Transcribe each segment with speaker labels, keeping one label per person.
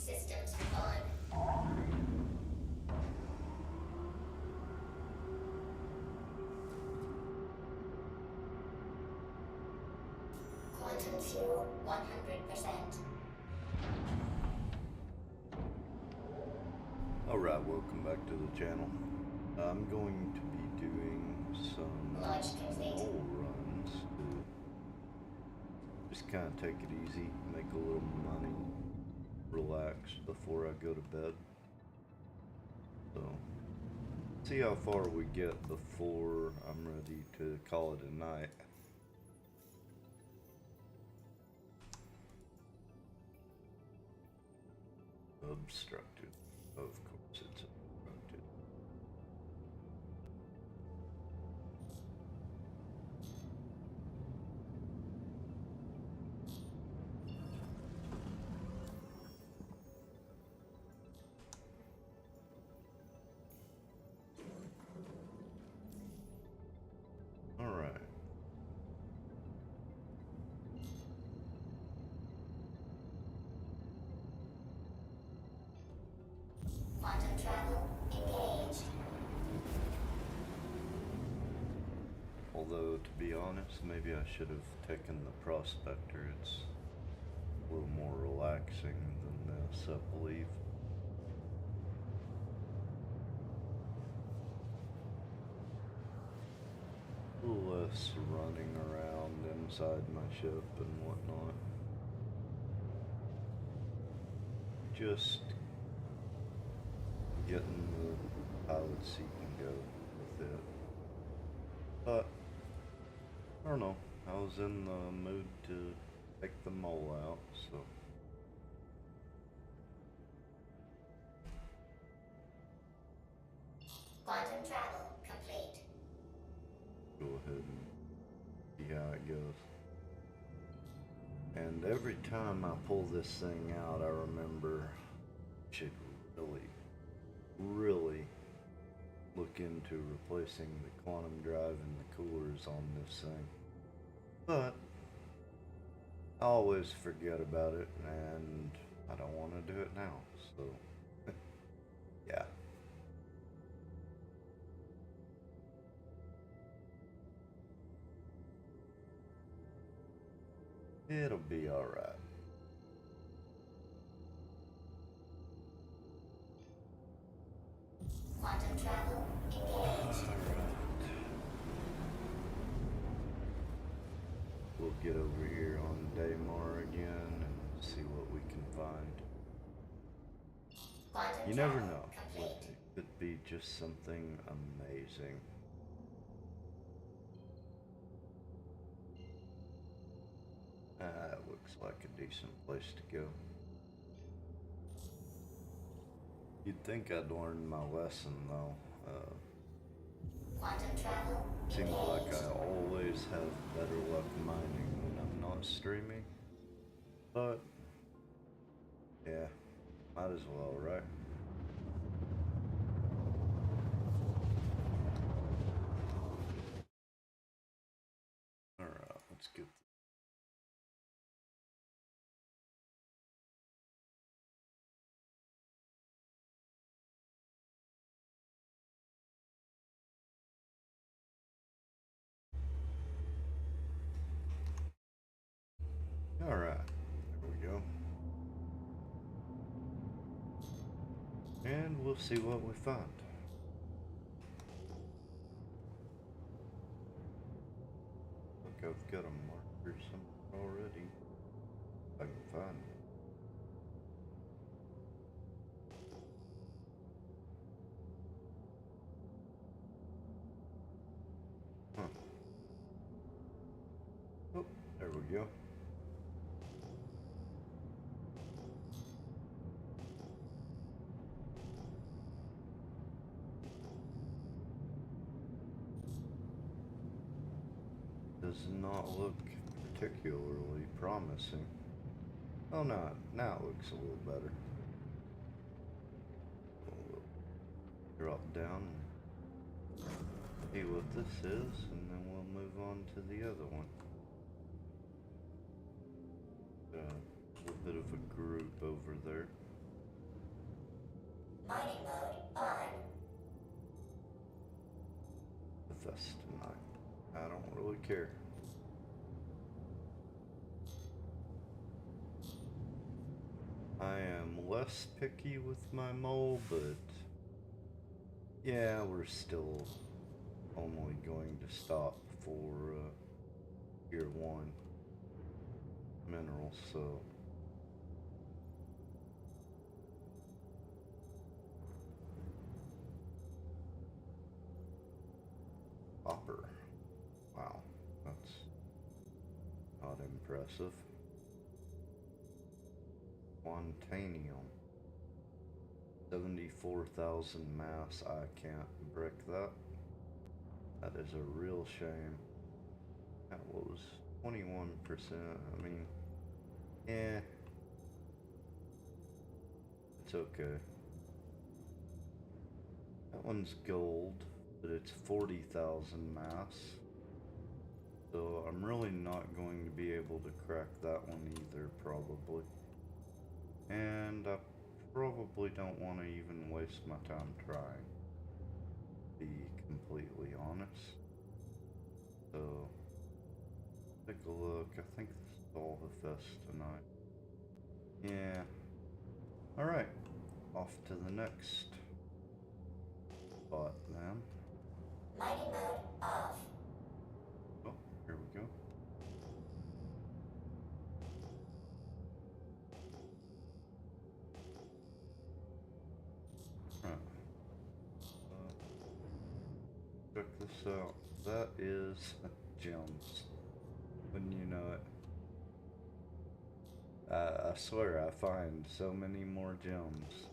Speaker 1: Systems on. Quantum fuel 100%.
Speaker 2: Alright, welcome back to the channel. I'm going to be doing some mole runs to just kind of take it easy, make a little money, relax before I go to bed. So, see how far we get before I'm ready to call it a night. Obstructed. Of course it's obstructed. Alright.
Speaker 1: Quantum travel engaged.
Speaker 2: Although, to be honest, maybe I should have taken the Prospector. It's a little more relaxing than this, I believe. A little less running around inside my ship and whatnot. Just getting the pilot seat and go with it. But I don't know. I was in the mood to take the mole out, so.
Speaker 1: Quantum travel complete.
Speaker 2: Go ahead and see how it goes. And every time I pull this thing out, I remember I should really look into replacing the quantum drive and the coolers on this thing. But I always forget about it, and I don't want to do it now, so yeah. It'll be alright.
Speaker 1: Quantum travel engaged.
Speaker 2: We'll get over here on Daymar again and see what we can find.
Speaker 1: Quantum
Speaker 2: You never
Speaker 1: travel
Speaker 2: know.
Speaker 1: complete.
Speaker 2: It could be just something amazing. That looks like a decent place to go. You'd think I'd learned my lesson though.
Speaker 1: Quantum travel
Speaker 2: Seems like
Speaker 1: engaged.
Speaker 2: I always have better luck mining when I'm not streaming. But yeah, might as well, right? Alright, let's get Alright, there we go. And we'll see what we find. Look, I've got a marker somewhere already. If I can find it. Huh. Oh, there we go. Does not look particularly promising. Oh no, now it looks a little better. We'll drop down and see what this is, and then we'll move on to the other one. A little bit of a group over there.
Speaker 1: Mining mode on.
Speaker 2: Bethesda tonight. I don't really care. I am less picky with my mole, but yeah, we're still only going to stop for tier 1 minerals, so copper. Wow, that's not impressive. Quantanium. 74,000 mass. I can't break that. That is a real shame. That was 21%. I mean, yeah, it's okay. That one's gold, but it's 40,000 mass. So I'm really not going to be able to crack that one either, probably. And I probably don't want to even waste my time trying, to be completely honest. So, take a look. I think this is all Bethesda tonight. Yeah. Alright. Off to the next spot then.
Speaker 1: Mining mode off.
Speaker 2: Oh, here we go. Right. Check this out. That is gems. Wouldn't you know it? I swear I find so many more gems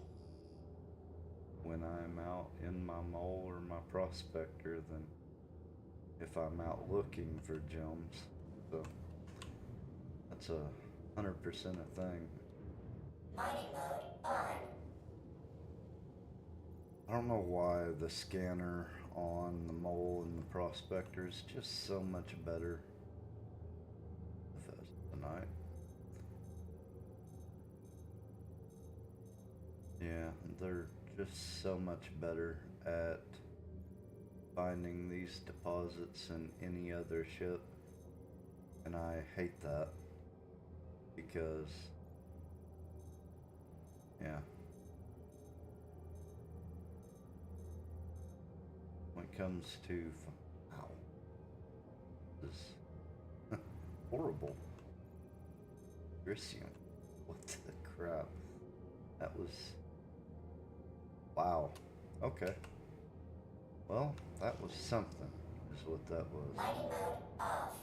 Speaker 2: when I'm out in my mole or my prospector than if I'm out looking for gems. So that's 100% a thing.
Speaker 1: Mining mode on.
Speaker 2: I don't know why the scanner on the mole and the prospector is just so much better tonight. Yeah, they're just so much better at finding these deposits than any other ship. And I hate that because, yeah. When it comes to, wow, this is horrible. Grisium, what the crap? That was, wow. Okay. Well, that was something, is what that was.
Speaker 1: Mining mode off.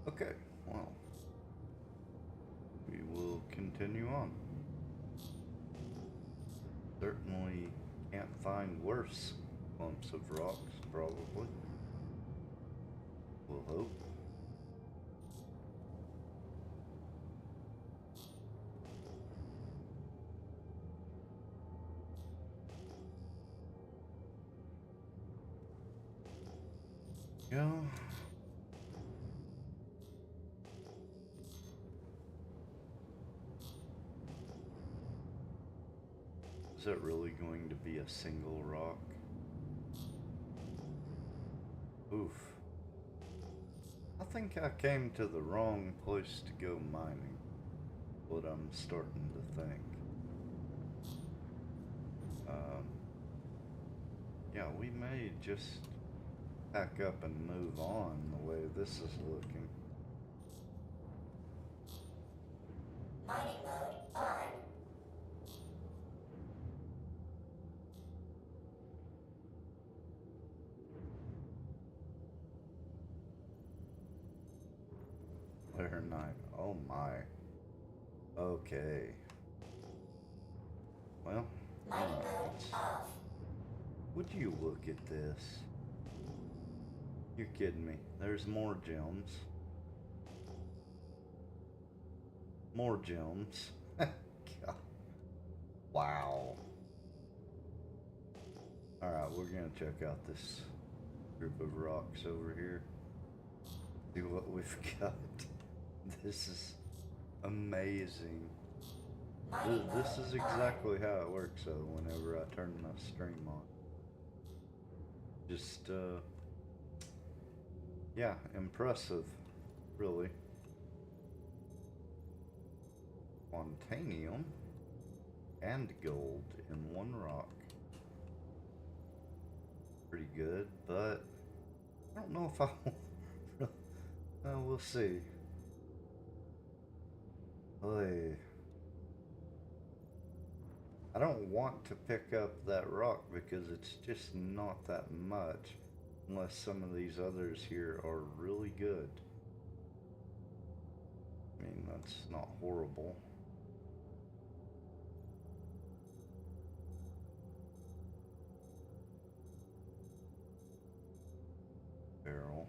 Speaker 2: Okay, well, we will continue on. Certainly can't find worse clumps of rocks, probably. We'll hope. Go. Is that really going to be a single rock? Oof. I think I came to the wrong place to go mining. What I'm starting to think. Yeah, we may just pack up and move on the way this is looking.
Speaker 1: Mining mode on.
Speaker 2: Clear night. Oh my. Okay. Well,
Speaker 1: Mining mode off.
Speaker 2: would you look at this? You're kidding me. There's more gems. More gems. God. Wow. Alright, we're gonna check out this group of rocks over here. See what we've got. This is amazing. This is exactly how it works though, whenever I turn my stream on. Just, yeah, impressive, really. Quantanium and gold in one rock. Pretty good, but I don't know if I will. We'll see. Oy. I don't want to pick up that rock because it's just not that much unless some of these others here are really good. I mean, that's not horrible. Barrel.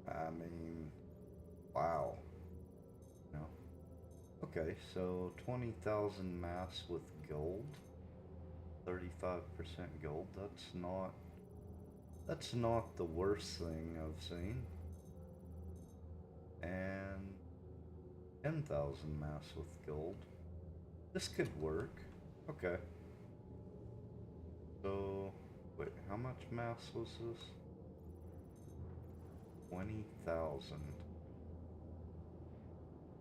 Speaker 2: I mean, wow. No. Okay, so 20,000 mass with gold. 35% gold. That's not the worst thing I've seen. And 10,000 mass with gold. This could work. Okay. So, wait, how much mass was this? 20,000.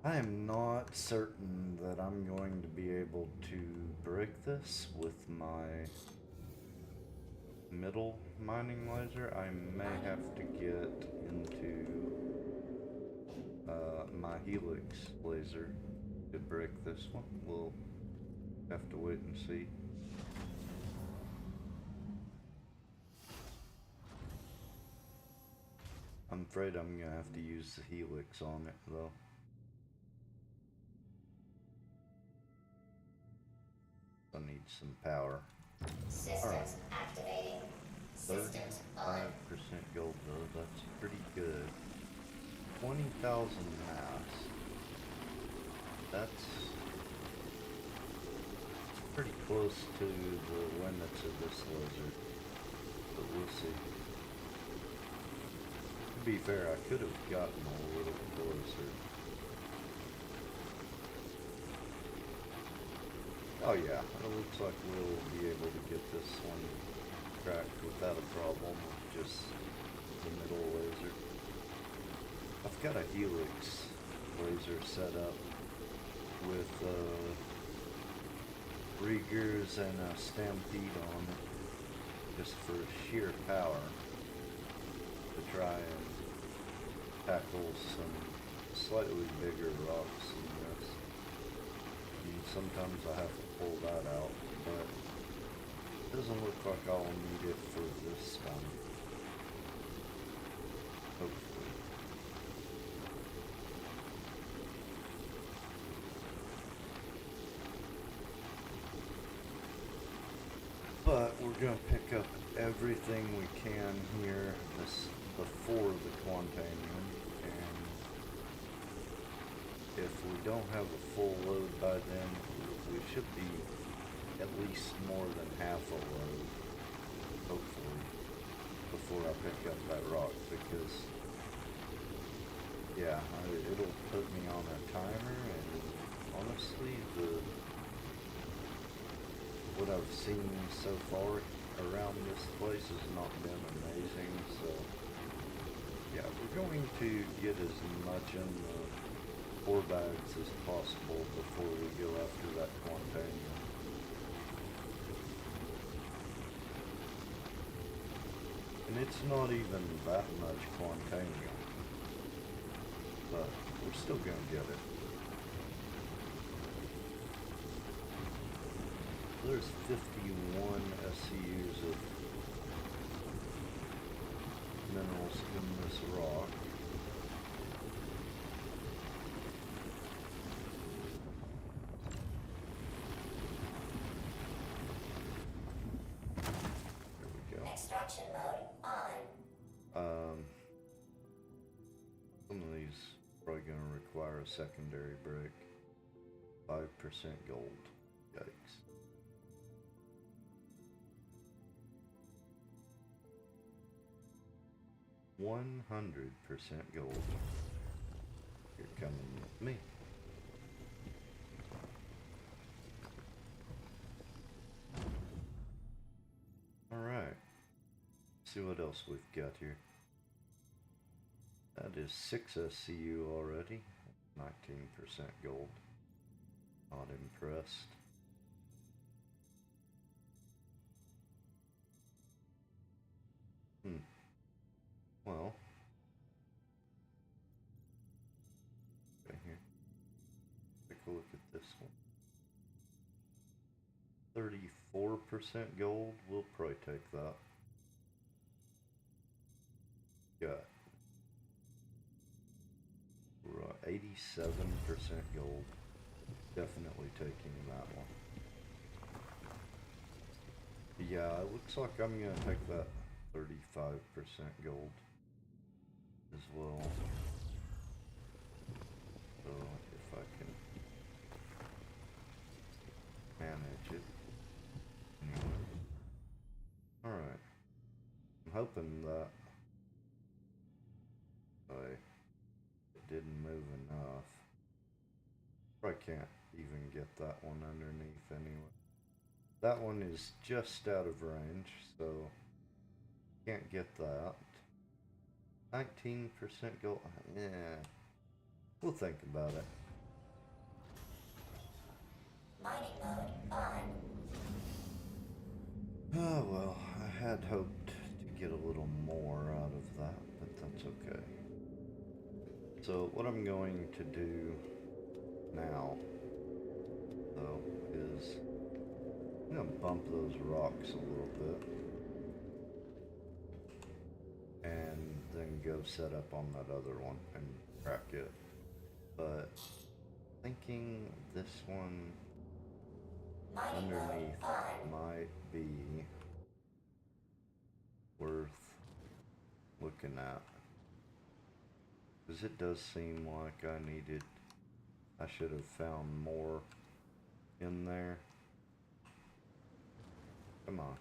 Speaker 2: I am not certain that I'm going to be able to break this with my middle mining laser. I may have to get into my helix laser to break this one. We'll have to wait and see. I'm afraid I'm gonna have to use the helix on it though. I need some power.
Speaker 1: Systems activating. Systems on.
Speaker 2: 35% gold though, that's pretty good. 20,000 mass. That's pretty close to the limits of this laser, but we'll see. To be fair, I could have gotten a little closer. Oh yeah, it looks like we'll be able to get this one cracked without a problem with just the middle laser. I've got a helix laser set up with Riegers and a Stampede on it, just for sheer power, to try and tackle some slightly bigger rocks than this. I mean, sometimes I have to pull that out, but it doesn't look like I'll need it for this one. Hopefully. But we're going to pick up everything we can here before the Quantanium, and if we don't have a full load by then, we should be at least more than half a load, hopefully, before I pick up that rock, because, yeah, it'll put me on a timer, and honestly, what I've seen so far around this place has not been amazing, so yeah, we're going to get as much in the ore bags as possible before we go after that Quantanium. And it's not even that much Quantanium, but we're still gonna get it. There's 51 SCUs of minerals in this rock. There we go.
Speaker 1: Extraction mode on.
Speaker 2: Some of these are probably going to require a secondary break. 5% gold. Yikes. $100% gold. You're coming with me. see what else we've got here. That is 6 SCU already. 19% gold. Not impressed. Well. Right here. Take a look at this one. 34% gold. We'll probably take that. Got 87% gold. Definitely taking that one. Yeah, it looks like I'm gonna take that 35% gold as well. So if I can manage it. Anyway. Alright. I'm hoping that it didn't move enough. Probably can't even get that one underneath anyway. That one is just out of range, so can't get that. 19% gold. Yeah, we'll think about it.
Speaker 1: Mining mode on.
Speaker 2: Oh well, I had hoped to get a little more out of that, but that's okay. So what I'm going to do now, though, is I'm going to bump those rocks a little bit and then go set up on that other one and crack it. But thinking this one underneath might be worth looking at. Because it does seem like I should have found more in there. Come on.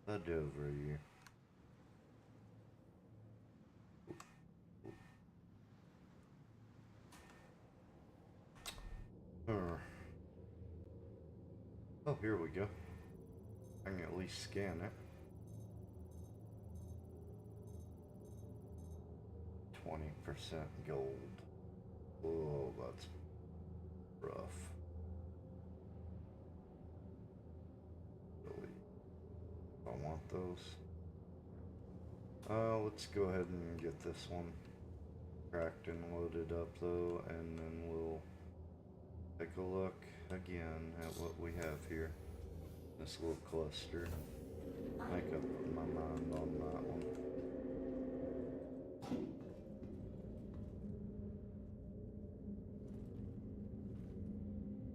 Speaker 2: I'd over you. Oh, here we go. I can at least scan it. 20% gold. Oh, that's rough. Really, I want those. Let's go ahead and get this one cracked and loaded up though, and then we'll take a look again at what we have here. This little cluster. Make up my mind on that one.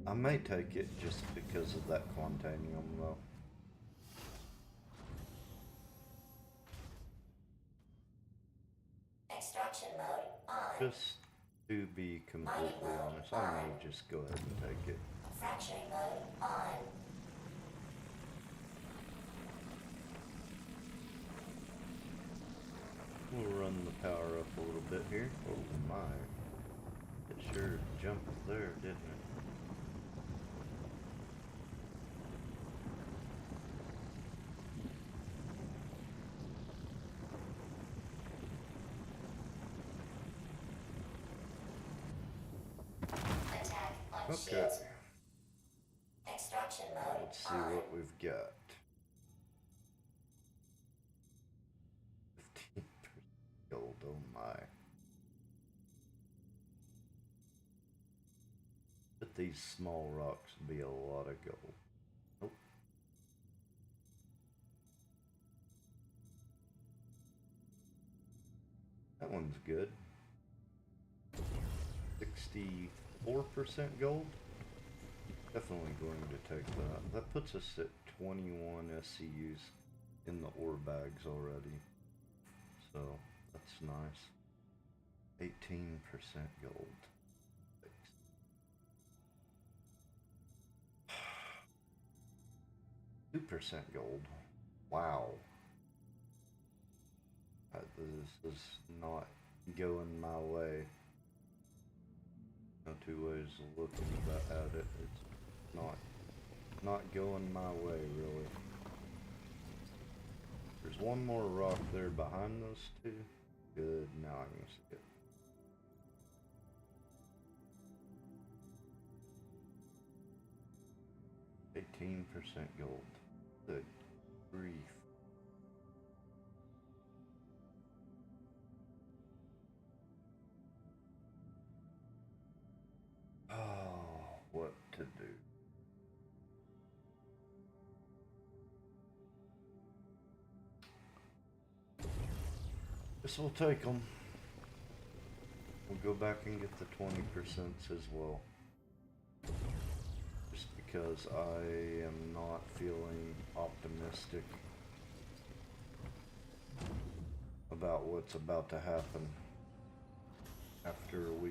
Speaker 2: I may take it just because of that Quantanium though.
Speaker 1: Extraction mode on.
Speaker 2: Just to be completely honest, I may just go ahead and take it.
Speaker 1: Fracturing mode on.
Speaker 2: We'll run the power up a little bit here. Oh my. It sure jumped there, didn't it?
Speaker 1: Attack on
Speaker 2: Okay.
Speaker 1: shields. Extraction mode
Speaker 2: Let's see
Speaker 1: on.
Speaker 2: what we've got. 15% gold, oh my. But these small rocks be a lot of gold. Nope. That one's good. 64% gold. Definitely going to take that. That puts us at 21 SCUs in the ore bags already. So that's nice. 18% gold. 2% gold. Wow. This is not going my way. No two ways of looking at it. It's not going my way, really. there's one more rock there behind those two. Good, now I can see it. 18% gold. Good grief. Oh, what to do? This will take them. We'll go back and get the 20% as well. Just because I am not feeling optimistic about what's about to happen after we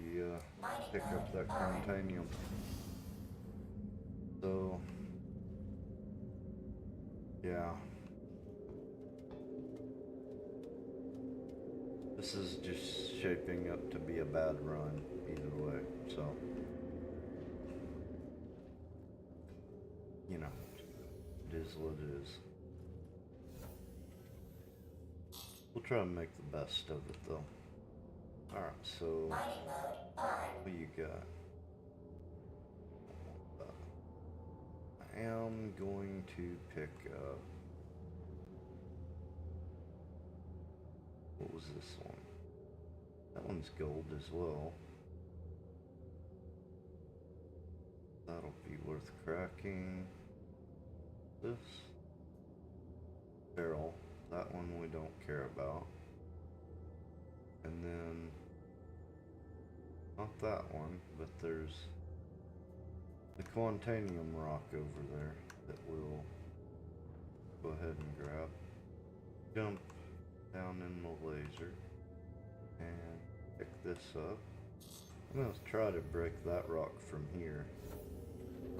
Speaker 2: pick up that Quantanium. So, yeah. This is just shaping up to be a bad run either way, so. You know, it is what it is. We'll try and make the best of it though. Alright, so
Speaker 1: Mining mode on.
Speaker 2: what you got? I am going to pick up. What was this one? That one's gold as well. That'll be worth cracking. This barrel, that one we don't care about. And then, not that one, but there's the Quantanium rock over there that we'll go ahead and grab. Jump down in the laser and pick this up. I'm gonna try to break that rock from here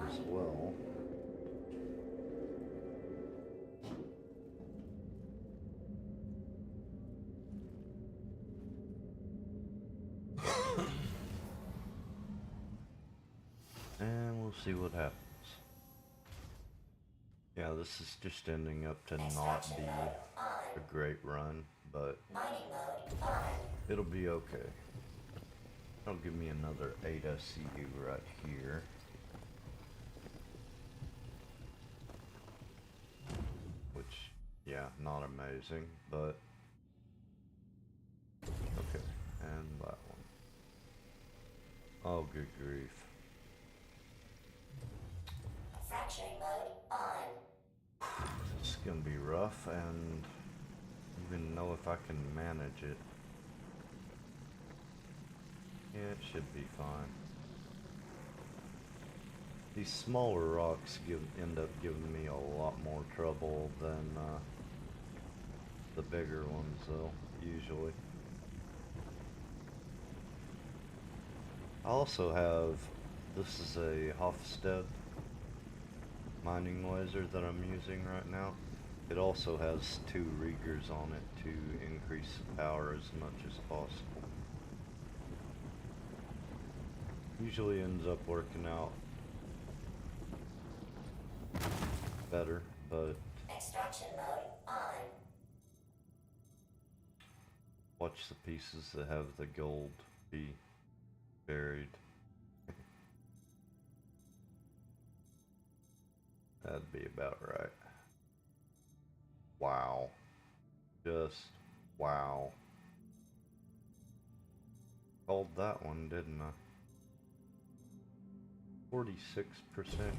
Speaker 2: as well. And we'll see what happens. Yeah, this is just ending up to not be a great run, but
Speaker 1: Mining mode on.
Speaker 2: it'll be okay. That'll give me another 8 SCU right here. Which, yeah, not amazing, but okay. And that one. Oh, good grief.
Speaker 1: Fracturing mode on.
Speaker 2: This is gonna be rough, and even know if I can manage it. Yeah, it should be fine. These smaller rocks end up giving me a lot more trouble than the bigger ones, though, usually. I also have, this is a Hofstede mining laser that I'm using right now. It also has 2 Riegers on it to increase the power as much as possible. Usually ends up working out better, but
Speaker 1: Extraction mode on.
Speaker 2: watch the pieces that have the gold be buried. That'd be about right. Wow. Just wow. Called that one, didn't I? 46%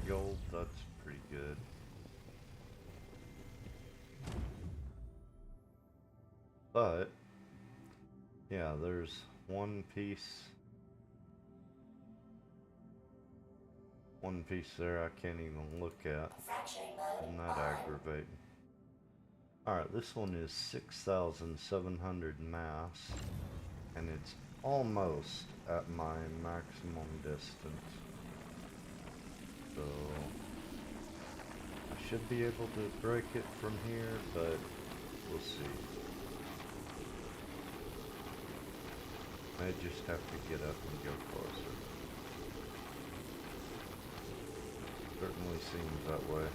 Speaker 2: gold, that's pretty good. But, yeah, there's one piece there I can't even look at.
Speaker 1: Fracturing mode
Speaker 2: Isn't that
Speaker 1: on.
Speaker 2: aggravating? Alright, this one is 6,700 mass, and it's almost at my maximum distance. So, I should be able to break it from here, but we'll see. I just have to get up and go closer. Certainly seems that way.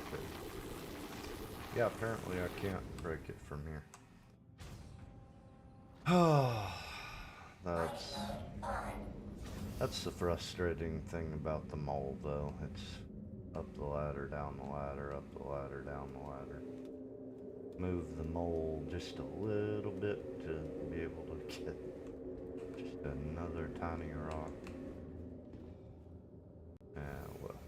Speaker 2: Okay. Yeah, apparently I can't break it from here. That's the frustrating thing about the mole, though. It's up the ladder, down the ladder, up the ladder, down the ladder. Move the mole just a little bit to be able to get just another tiny rock. Well,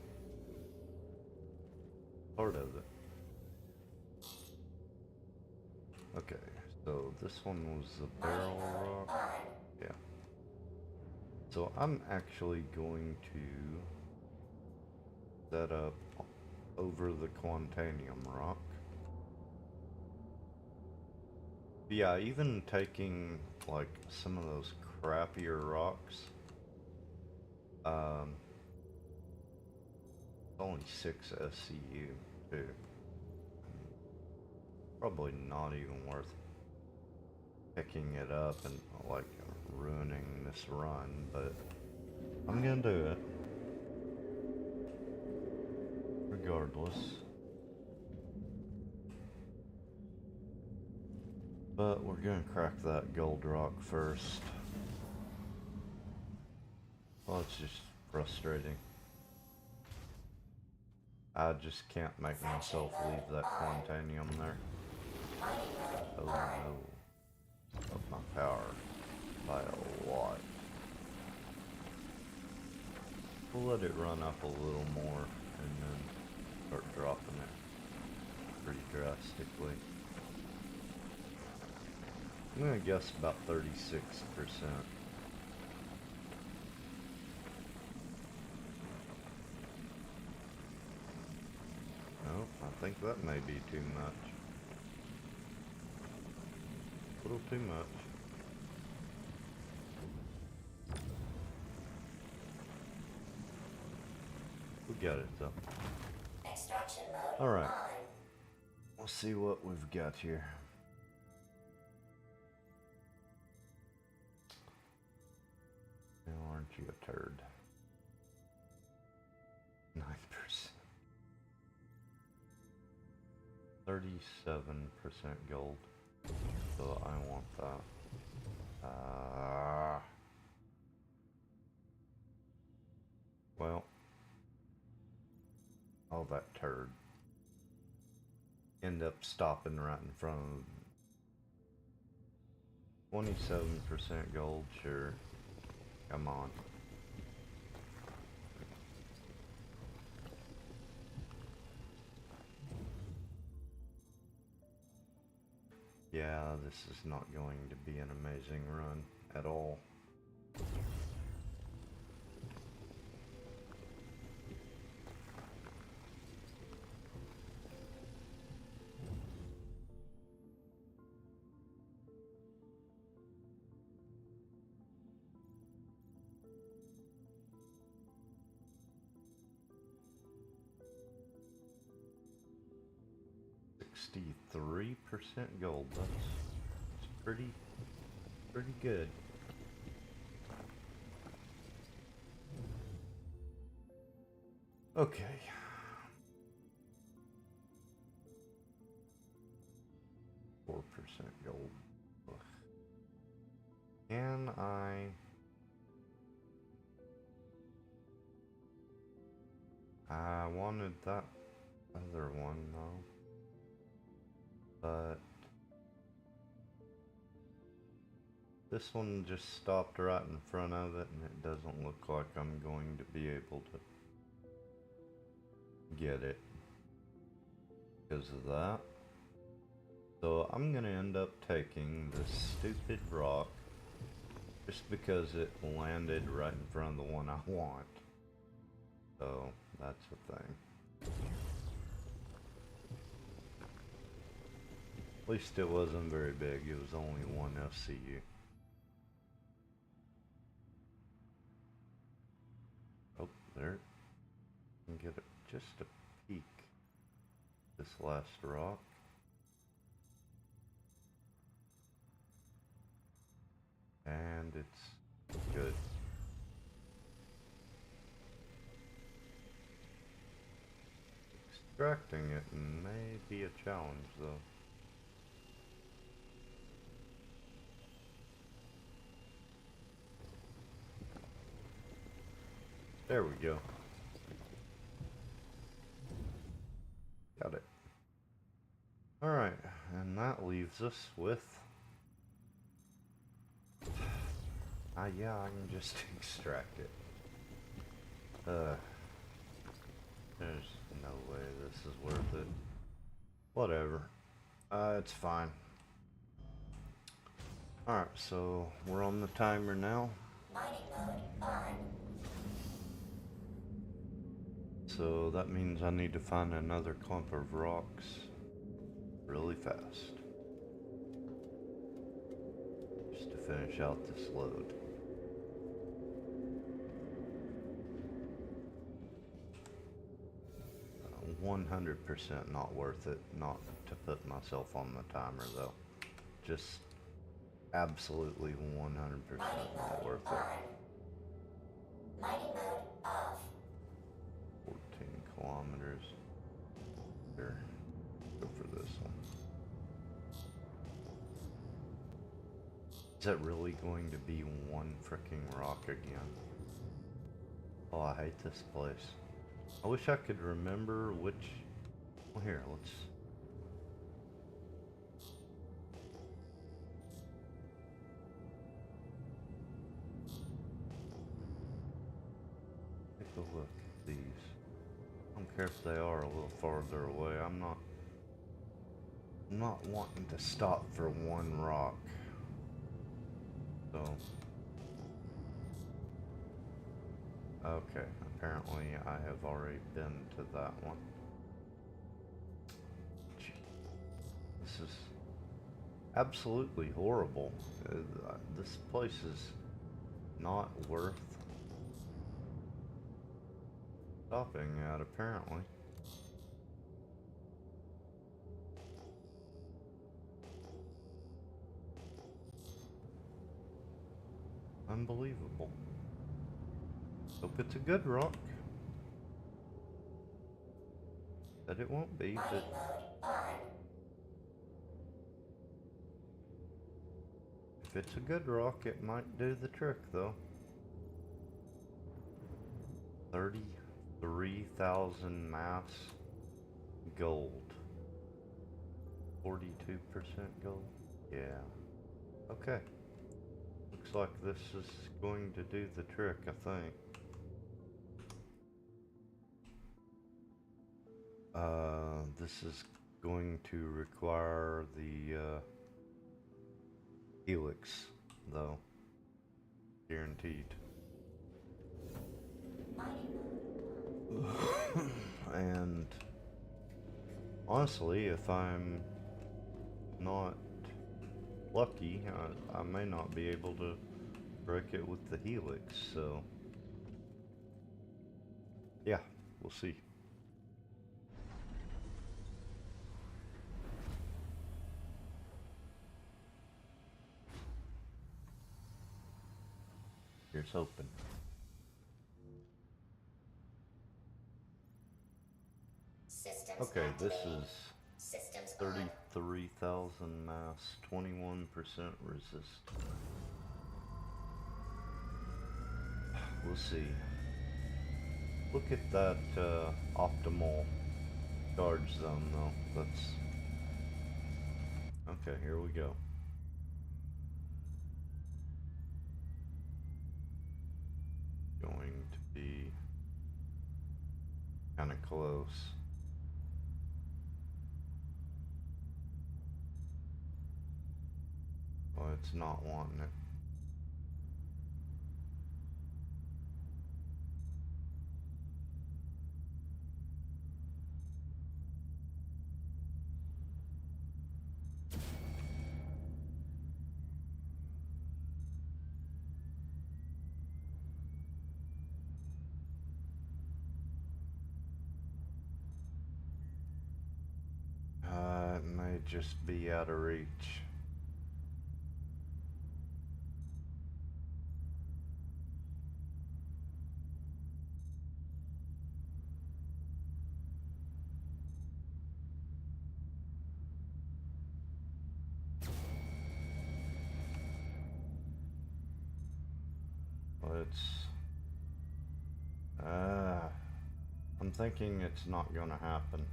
Speaker 2: part of it. Okay, so this one was the barrel rock. Yeah. So I'm actually going to set up over the Quantanium rock. Yeah, even taking like some of those crappier rocks. It's only 6 SCU too. Probably not even worth picking it up and like ruining this run, but I'm gonna do it regardless. But we're gonna crack that gold rock first. Well, it's just frustrating. I just can't make myself leave that Quantanium there. Oh no. Up my power by a lot. We'll let it run up a little more and then start dropping it pretty drastically. I'm gonna guess about 36%. Nope, I think that may be too much. A little too much. We got it though.
Speaker 1: Extraction mode
Speaker 2: Alright.
Speaker 1: on.
Speaker 2: We'll see what we've got here. Now, aren't you a turd? 9%. 37% gold. So I want that. Well. Oh, that turd. End up stopping right in front of 27% gold, sure. Come on. Yeah, this is not going to be an amazing run at all. %3 gold. That's pretty good. Okay. %4 gold. Ugh. Can I wanted that other one though. But this one just stopped right in front of it, and it doesn't look like I'm going to be able to get it because of that. So I'm gonna end up taking this stupid rock just because it landed right in front of the one I want. So that's the thing. At least it wasn't very big, it was only 1 FCU. Oh, there. You can get just a peek. This last rock. And it's good. Extracting it may be a challenge, though. There we go. Got it. Alright, and that leaves us with... yeah, I can just extract it. There's no way this is worth it. Whatever. It's fine. Alright, so we're on the timer now.
Speaker 1: Mining mode on.
Speaker 2: So that means I need to find another clump of rocks really fast. Just to finish out this load. 100% not worth it not to put myself on the timer though. Just absolutely 100% not worth it.
Speaker 1: Mining mode off.
Speaker 2: 14 kilometers. Here, go for this one. Is that really going to be one freaking rock again? Oh, I hate this place. I wish I could remember which... Well, here, let's... take a look at these. I don't care if they are a little farther away. I'm not wanting to stop for one rock. So... okay, apparently I have already been to that one. Gee, this is absolutely horrible. This place is not worth stopping at, apparently. Unbelievable. Hope it's a good rock. But it won't be, but... if it's a good rock, it might do the trick, though. 33,000 mass gold. 42% gold? Yeah. Okay. Looks like this is going to do the trick, I think. This is going to require the helix, though. Guaranteed. And honestly, if I'm not lucky, I may not be able to break it with the helix, so yeah, we'll see. Here's hoping.
Speaker 1: Systems
Speaker 2: Okay, this
Speaker 1: activated.
Speaker 2: is
Speaker 1: Systems on.
Speaker 2: 33,000 mass, 21% resist. We'll see. Look at that optimal charge zone though. That's... okay, here we go. Going to be kind of close. Well, it's not wanting it. It may just be out of reach. it's... I'm thinking it's not gonna happen.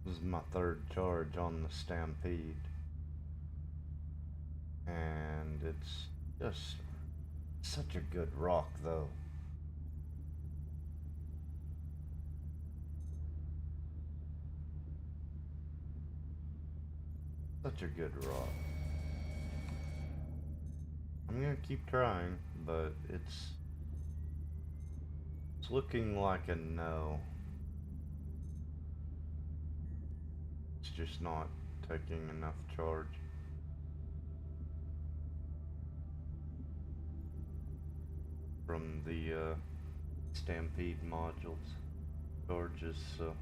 Speaker 2: This is my third charge on the Stampede. And it's just such a good rock, though. Such a good rock. I'm gonna keep trying, but it's looking like a no. It's just not taking enough charge. From the Stampede modules charges, so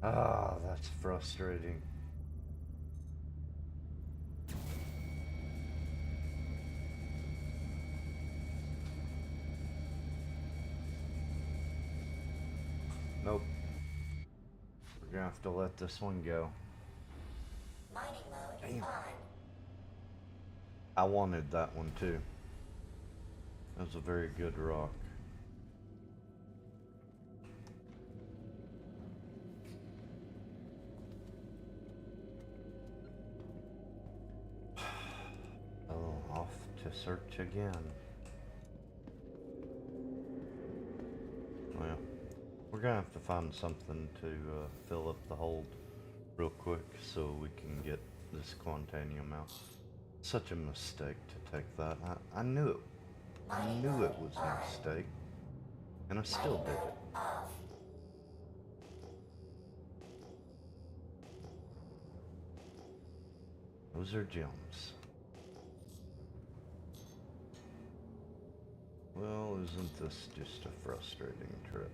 Speaker 2: that's frustrating. Nope. We're gonna have to let this one go.
Speaker 1: Mining mode
Speaker 2: Damn.
Speaker 1: on.
Speaker 2: I wanted that one too. That was a very good rock. Oh, off to search again. Well, we're gonna have to find something to fill up the hold real quick so we can get this Quantanium out. Such a mistake to take that. I knew it. I knew it was a mistake. And I still did it.
Speaker 1: Off.
Speaker 2: Those are gems. Well, isn't this just a frustrating trip?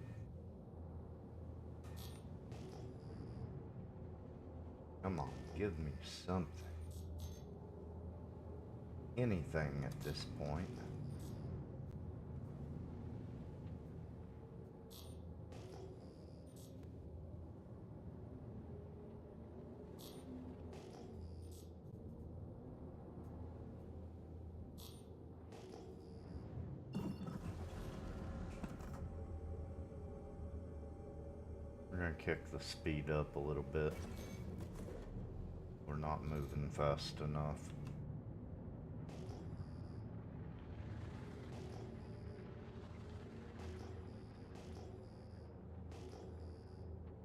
Speaker 2: Come on, give me something. Anything at this point. We're gonna kick the speed up a little bit. We're not moving fast enough.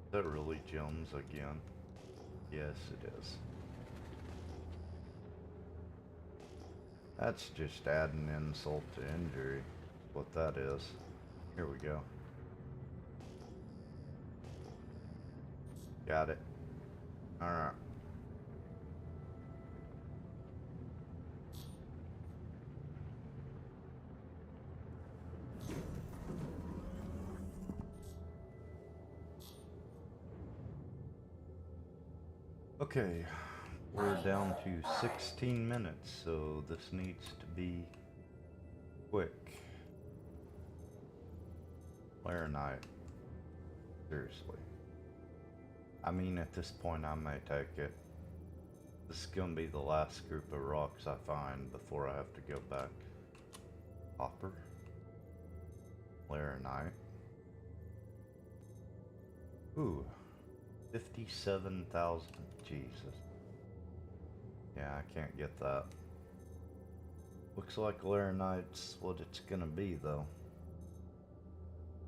Speaker 2: Is that really gems again? Yes, it is. That's just adding insult to injury. What that is. Here we go. Got it. Alright. Okay, we're down to 16 minutes, so this needs to be quick. Laranite. Seriously. I mean, at this point, I may take it. This is gonna be the last group of rocks I find before I have to go back. Hopper. Laranite. Ooh. 57,000. Jesus. Yeah, I can't get that. Looks like Laranite's what it's gonna be, though.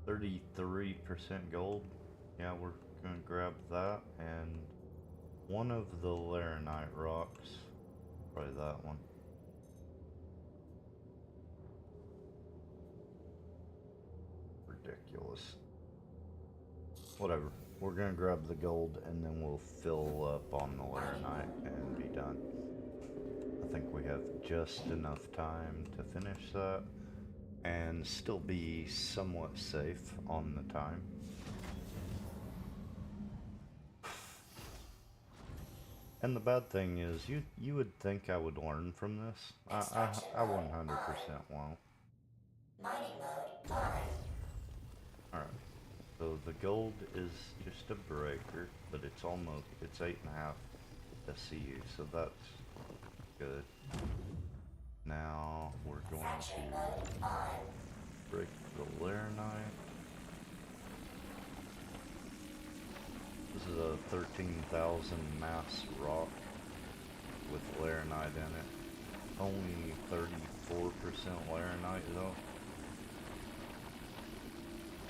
Speaker 2: 33% gold. Yeah, we're gonna grab that. And one of the Laranite rocks. Probably that one. Ridiculous. Whatever. We're gonna grab the gold and then we'll fill up on the Laranite and be done. I think we have just enough time to finish that and still be somewhat safe on the time. And the bad thing is, you would think I would learn from this. I 100% won't.
Speaker 1: Mining mode on.
Speaker 2: Alright. So the gold is just a breaker, but it's 8.5 SCU, so that's good. Now we're going
Speaker 1: Fracture
Speaker 2: to
Speaker 1: mode on.
Speaker 2: break the laranite. This is a 13,000 mass rock with laranite in it. Only 34% laranite though.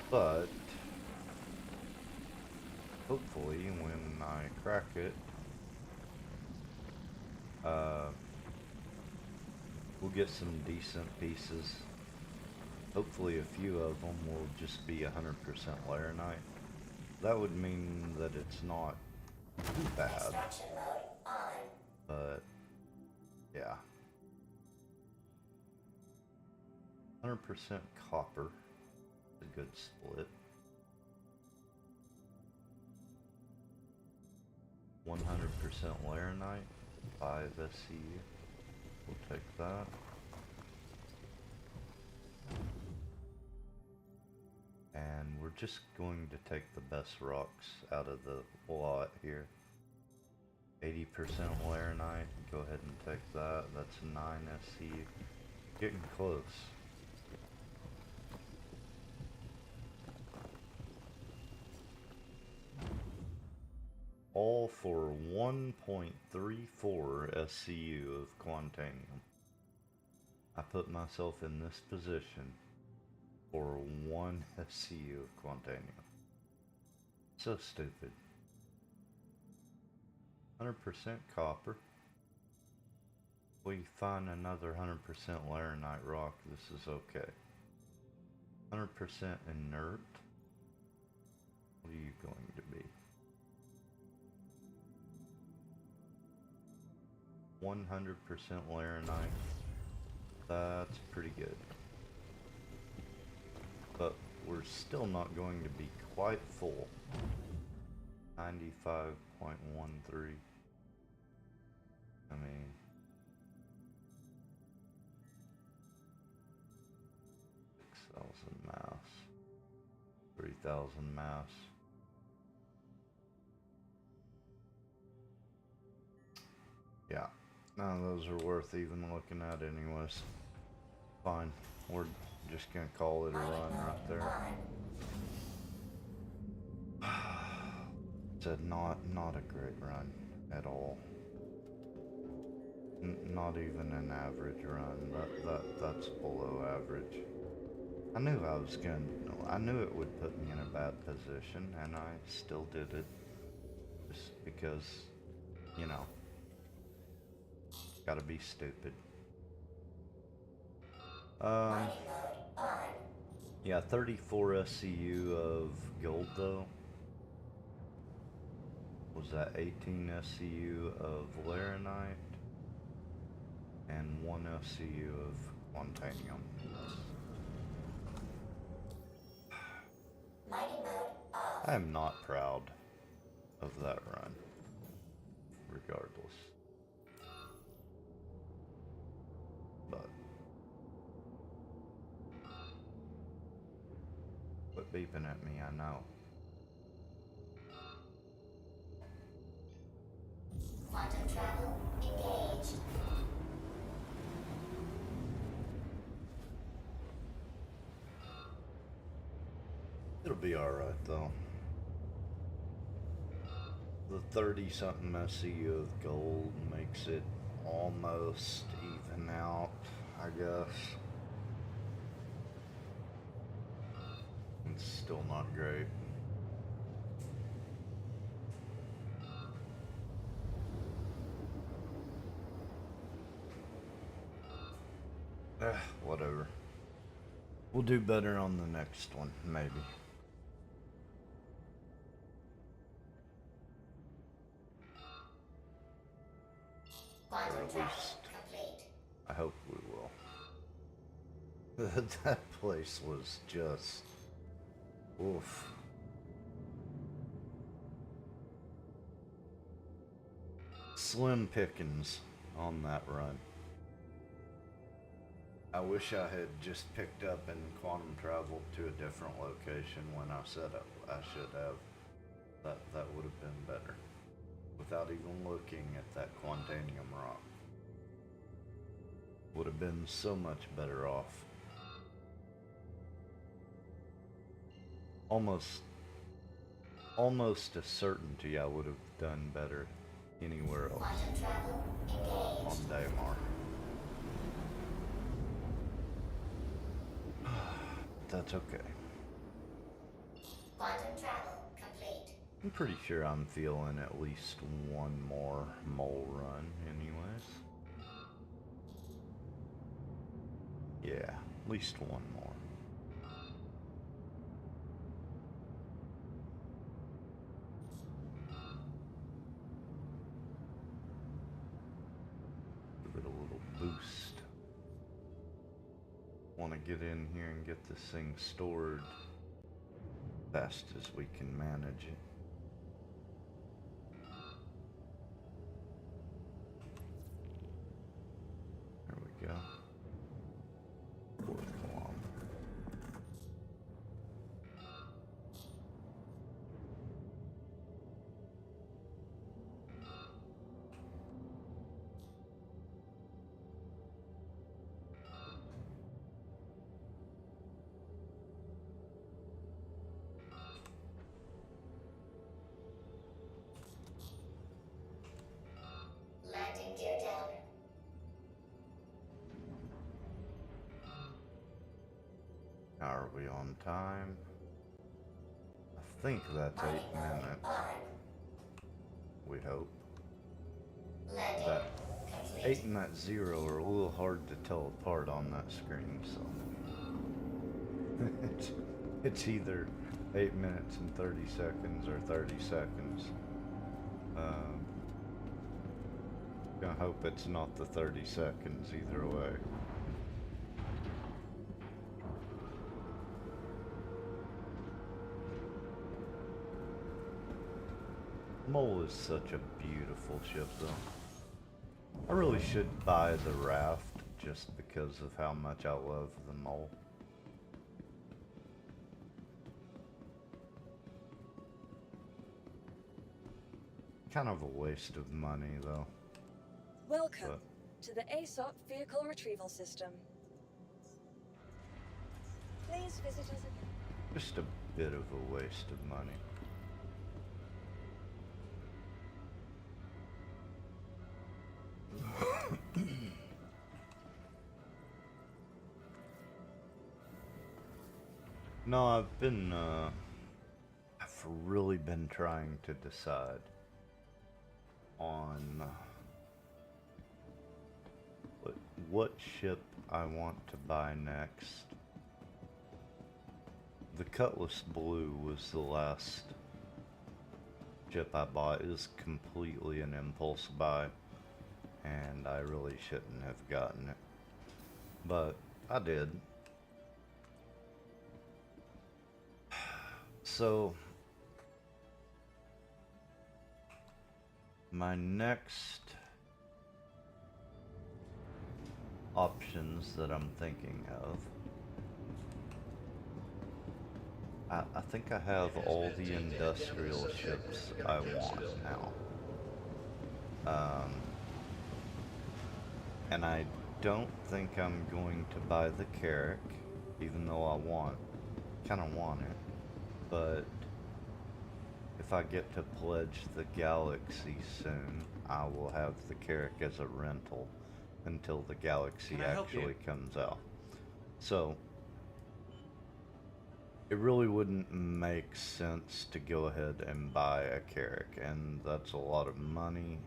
Speaker 2: But hopefully when I crack it, we'll get some decent pieces. Hopefully a few of them will just be 100% laranite. That would mean that it's not too bad.
Speaker 1: Extraction mode on.
Speaker 2: But yeah. 100% copper. A good split. 100% laranite. 5 SCU. We'll take that. And we're just going to take the best rocks out of the lot here. 80% laranite. Go ahead and take that. That's 9 SCU. Getting close. All for 1.34 SCU of Quantanium. I put myself in this position for 1 SCU of Quantanium. So stupid. 100% copper. We find another 100% laranite rock, this is okay. 100% inert. What are you going to be? 100% laranite. That's pretty good. But we're still not going to be quite full. 95.13. I mean, mass, 3,000 mass. Yeah, none of those are worth even looking at anyways. Fine, we're just gonna call it a run right there. It's not a great run at all. Not even an average run. That's below average. I knew it would put me in a bad position, and I still did it. Just because, you know, gotta be stupid. Yeah, 34 SCU of gold though. Was that 18 SCU of laranite? And 1 SCU of Quantanium. I am not proud of that run, regardless. But quit beeping at me, I know.
Speaker 1: Quantum travel engaged.
Speaker 2: It'll be alright though. The 30-something SCU of gold makes it almost even out, I guess. It's still not great. Whatever. We'll do better on the next one, maybe. Or at least, I hope we will. That place was just, oof. Slim pickings on that run. I wish I had just picked up and quantum traveled to a different location when I said I should have. That would have been better. Without even looking at that Quantanium rock. would have been so much better off. Almost a certainty I would have done better anywhere else
Speaker 1: Quantum travel
Speaker 2: on
Speaker 1: engaged.
Speaker 2: Daymar. That's okay.
Speaker 1: Quantum travel complete.
Speaker 2: I'm pretty sure I'm feeling at least one more mole run anyways. Yeah, at least one more. Give it a little boost. Want to get in here and get this thing stored fast as we can manage it. There we go. 4 kilometers.
Speaker 1: Landing gear down.
Speaker 2: Are we on time? I think that's 8 minutes.
Speaker 1: On.
Speaker 2: We hope.
Speaker 1: Landing
Speaker 2: That
Speaker 1: complete.
Speaker 2: 8 and that 0 are a little hard to tell apart on that screen, so it's either 8 minutes and 30 seconds or 30 seconds. Gonna hope it's not the 30 seconds either way. Mole is such a beautiful ship though. I really should buy the raft just because of how much I love the Mole. Kind of a waste of money though.
Speaker 3: Welcome to the ASOP Vehicle Retrieval System. Please visit us again.
Speaker 2: Just a bit of a waste of money. No, I've really been trying to decide on what ship I want to buy next. The Cutlass Blue was the last ship I bought. It was completely an impulse buy, and I really shouldn't have gotten it, but I did. So my next options that I'm thinking of, I think I have all the industrial ships I want now. And I don't think I'm going to buy the Carrack, even though I kind of want it. But if I get to pledge the Galaxy soon, I will have the Carrack as a rental until the Galaxy actually comes out. So it really wouldn't make sense to go ahead and buy a Carrack, and that's a lot of money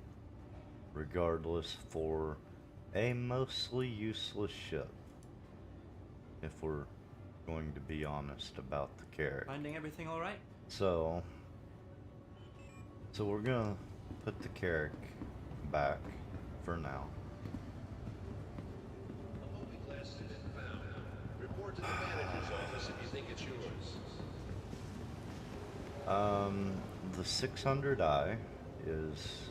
Speaker 2: regardless for a mostly useless ship, if we're going to be honest about the Carrack.
Speaker 4: Finding everything all right?
Speaker 2: So we're gonna put the Carrack back for now.
Speaker 5: A movie glass has been found. Report to the manager's office if you think it's yours.
Speaker 2: The 600i is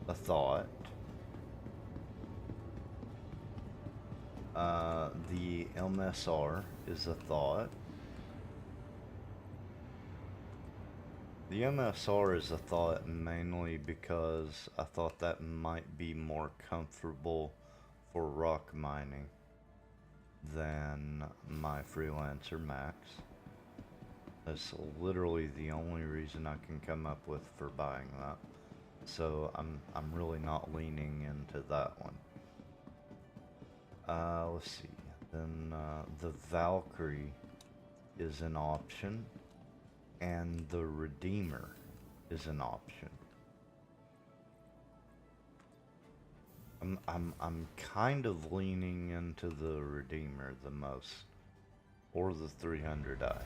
Speaker 2: a thought. The MSR is a thought. The MSR is a thought mainly because I thought that might be more comfortable for rock mining than my Freelancer Max. That's literally the only reason I can come up with for buying that. So I'm really not leaning into that one. Let's see. Then the Valkyrie is an option, and the Redeemer is an option. I'm kind of leaning into the Redeemer the most, or the 300i.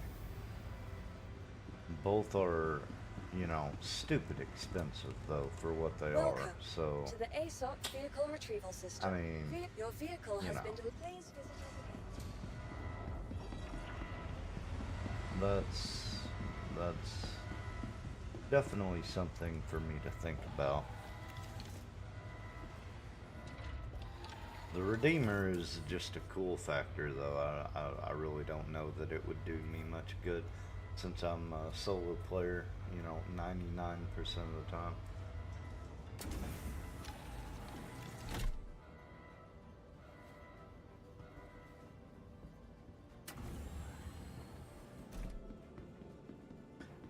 Speaker 2: Both are, you know, stupid expensive though for what they
Speaker 3: Welcome
Speaker 2: are. So
Speaker 3: to the ASOP vehicle retrieval system.
Speaker 2: I mean,
Speaker 3: Your vehicle
Speaker 2: you
Speaker 3: has
Speaker 2: know.
Speaker 3: been delivered. Please visit us
Speaker 2: that's definitely something for me to think about. The Redeemer is just a cool factor though. I really don't know that it would do me much good since I'm a solo player, you know, 99% of the time.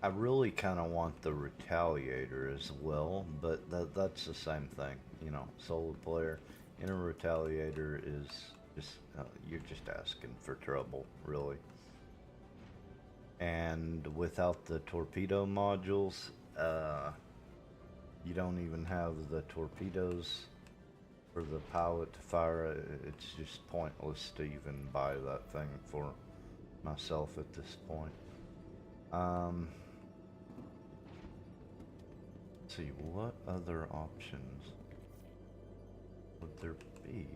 Speaker 2: I really kind of want the Retaliator as well, but that's the same thing, you know, solo player in a Retaliator is just, you're just asking for trouble, really. And without the torpedo modules, you don't even have the torpedoes for the pilot to fire. It's just pointless to even buy that thing for myself at this point. Let's see, what other options would there be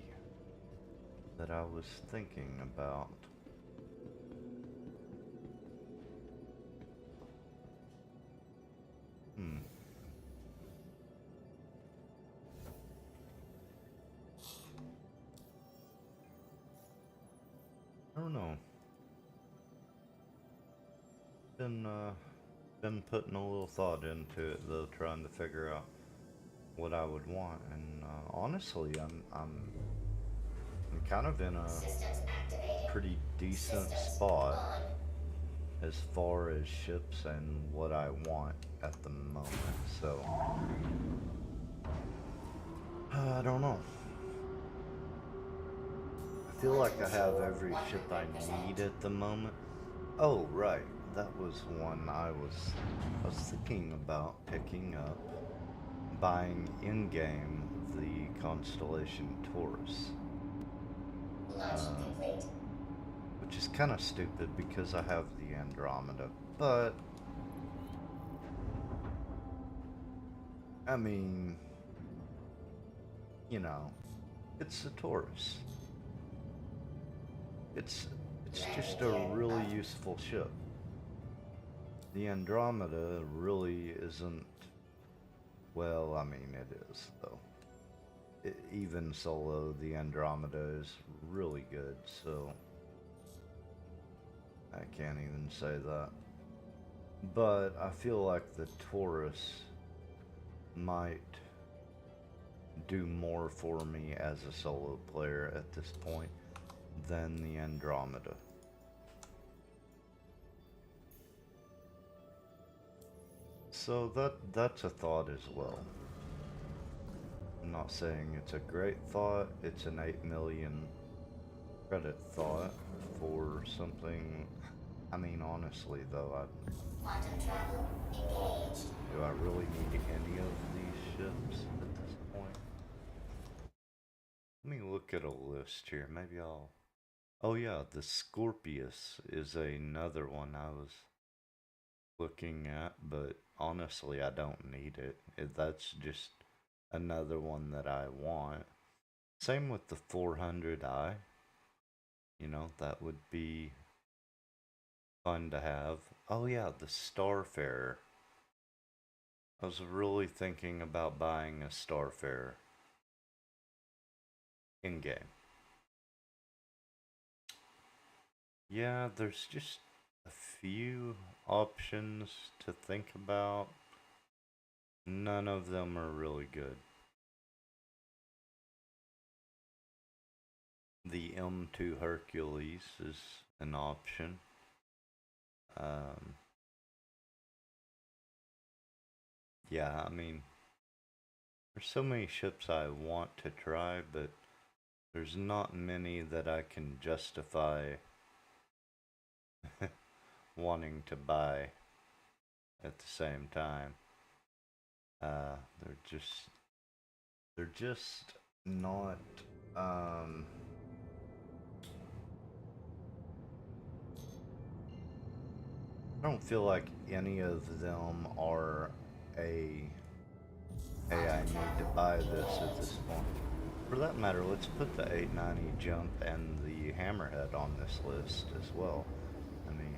Speaker 2: that I was thinking about? I don't know. Been putting a little thought into it though, trying to figure out what I would want, and honestly, I'm kind of in a
Speaker 1: Systems activated.
Speaker 2: pretty decent
Speaker 1: Systems
Speaker 2: spot
Speaker 1: on.
Speaker 2: as far as ships and what I want at the moment. So I don't know. I feel like I have every ship I need at the moment. Oh, right. That was one I was thinking about picking up, buying in-game the Constellation Taurus.
Speaker 1: Launch complete.
Speaker 2: Which is kind of stupid because I have the Andromeda, but I mean, you know, it's a Taurus. It's just a really useful ship. The Andromeda really isn't, well, I mean, it is though. Even solo, the Andromeda is really good, so I can't even say that. But I feel like the Taurus might do more for me as a solo player at this point than the Andromeda. So that's a thought as well. I'm not saying it's a great thought, it's an 8 million credit thought for something. I mean, honestly though,
Speaker 1: Quantum travel engaged.
Speaker 2: do I really need any of these ships at this point? Let me look at a list here, maybe I'll... Oh yeah, the Scorpius is another one I was looking at, but honestly I don't need it. That's just another one that I want. Same with the 400i. You know, that would be fun to have. Oh yeah, the Starfarer. I was really thinking about buying a Starfarer in-game. Yeah, there's just a few options to think about. None of them are really good. the M2 Hercules is an option. Yeah, I mean, there's so many ships I want to try, but there's not many that I can justify wanting to buy at the same time. They're just not, I don't feel like any of them are a, hey, I need to buy this at this point. For that matter, let's put the 890 Jump and the Hammerhead on this list as well. I mean,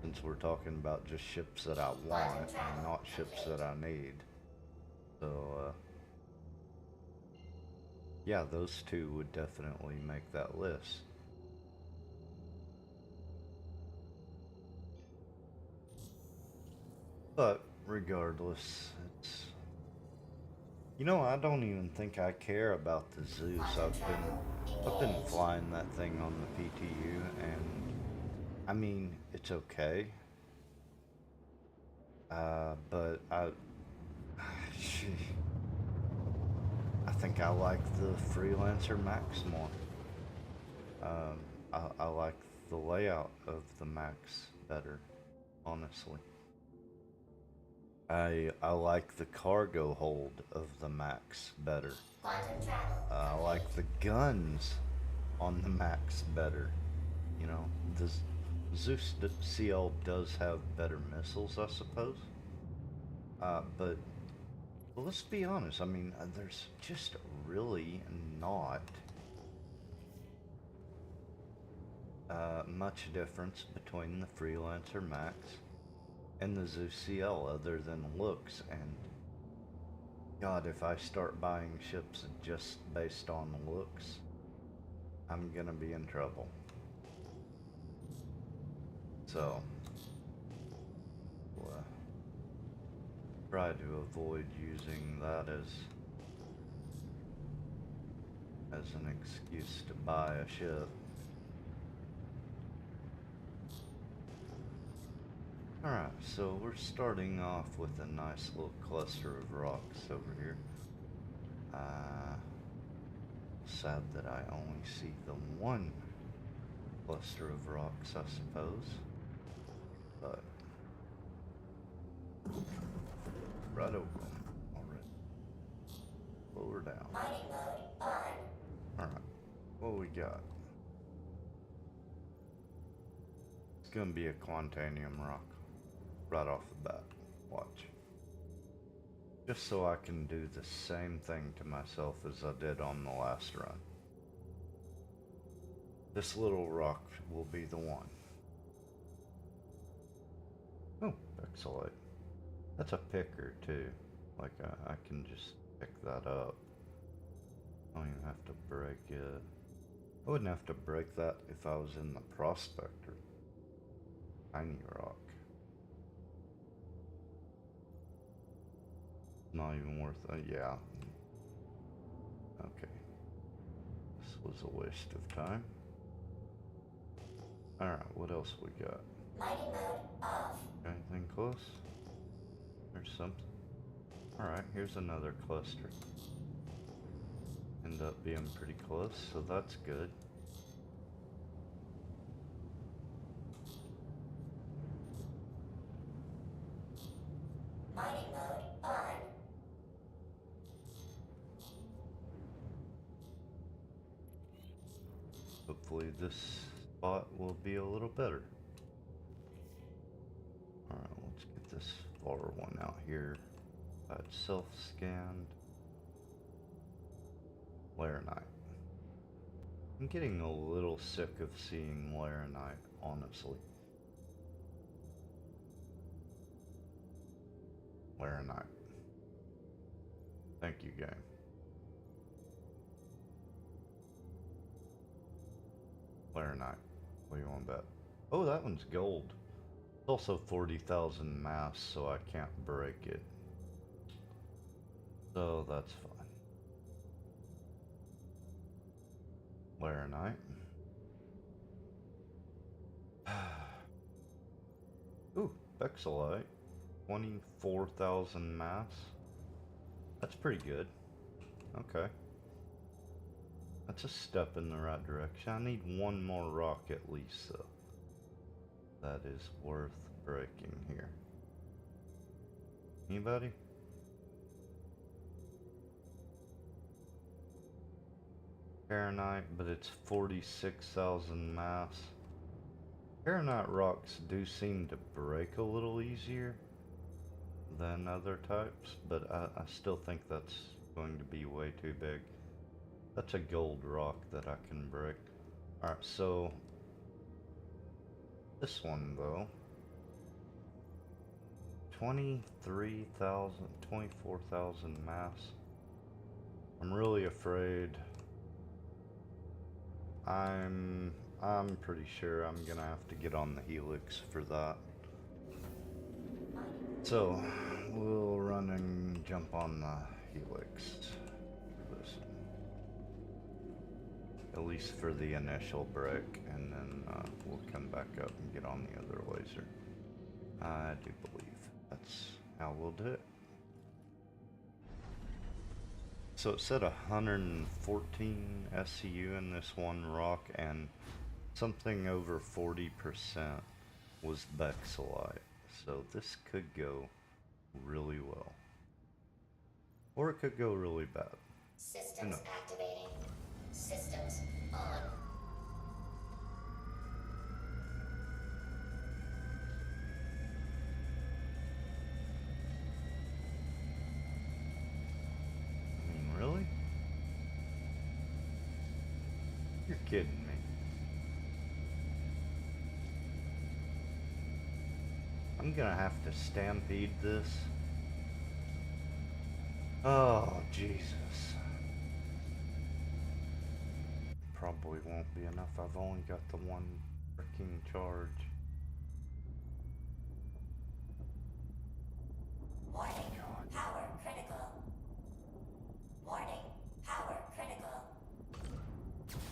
Speaker 2: since we're talking about just ships that I want and not ships that I need. So, yeah, those two would definitely make that list. But regardless, it's, you know, I don't even think I care about the Zeus. I've been flying that thing on the PTU, and I mean, it's okay. But I think I like the Freelancer Max more. I like the layout of the Max better, honestly. I like the cargo hold of the Max better. I like the guns on the Max better. You know, the Zeus CL does have better missiles, I suppose. But well, let's be honest. I mean, there's just really not much difference between the Freelancer Max and the Zeus CL other than looks. And God, if I start buying ships just based on looks, I'm gonna be in trouble. So, we'll, try to avoid using that as an excuse to buy a ship. Alright, so we're starting off with a nice little cluster of rocks over here. Sad that I only see the one cluster of rocks, I suppose. But right over them already. Lower down. Alright, what we got? It's gonna be a Quantanium rock. Right off the bat. Watch. Just so I can do the same thing to myself as I did on the last run. This little rock will be the one. Oh, Pixelite. That's a picker too. Like I can just pick that up. I don't even have to break it. I wouldn't have to break that if I was in the Prospector. Tiny rock. Not even worth it. Yeah. Okay. This was a waste of time. Alright, what else we got? Anything close? There's something. Alright, here's another cluster. End up being pretty close, so that's good. Hopefully this spot will be a little better. Alright, let's get this far one out here. That's self-scanned. Laranite. I'm getting a little sick of seeing Laranite, honestly. Laranite. Thank you, game. Laranite. What do you want to bet? Oh, that one's gold. It's also 40,000 mass, so I can't break it. So that's fine. Laranite. Ooh, Bexelite. 24,000 mass. That's pretty good. Okay. That's a step in the right direction. I need one more rock at least, though. That is worth breaking here. Anybody? Paranite, but it's 46,000 mass. Paranite rocks do seem to break a little easier than other types, but I still think that's going to be way too big. That's a gold rock that I can break. Alright, so this one though, 23,000, 24,000 mass. I'm really afraid. I'm pretty sure I'm gonna have to get on the Helix for that. So we'll run and jump on the Helix for this one. At least for the initial break, and then we'll come back up and get on the other laser. I do believe that's how we'll do it. So it said 114 SCU in this one rock, and something over 40% was Bexelite. So this could go really well. Or it could go really bad.
Speaker 1: Systems activating. Systems on.
Speaker 2: I mean, really? You're kidding me. I'm gonna have to stampede this. Oh, Jesus. Probably won't be enough. I've only got the one freaking charge.
Speaker 1: Warning. Power critical. Warning. Power critical.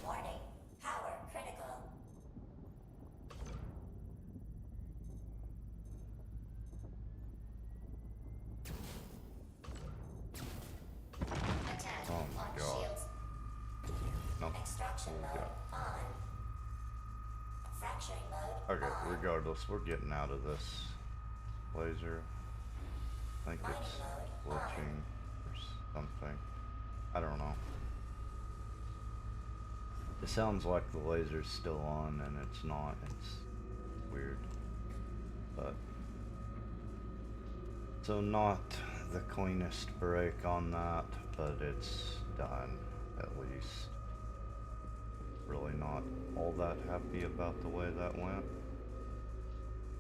Speaker 1: Warning. Power critical. Attack
Speaker 2: Oh my
Speaker 1: on
Speaker 2: God.
Speaker 1: shields.
Speaker 2: No.
Speaker 1: Extraction
Speaker 2: Oh,
Speaker 1: mode
Speaker 2: God.
Speaker 1: on. Fracturing mode
Speaker 2: Okay,
Speaker 1: on.
Speaker 2: regardless, we're getting out of this laser. I think it's glitching or something. I don't know. It sounds like the laser's still on and it's not. It's weird. But so not the cleanest break on that, but it's done at least. Really not all that happy about the way that went.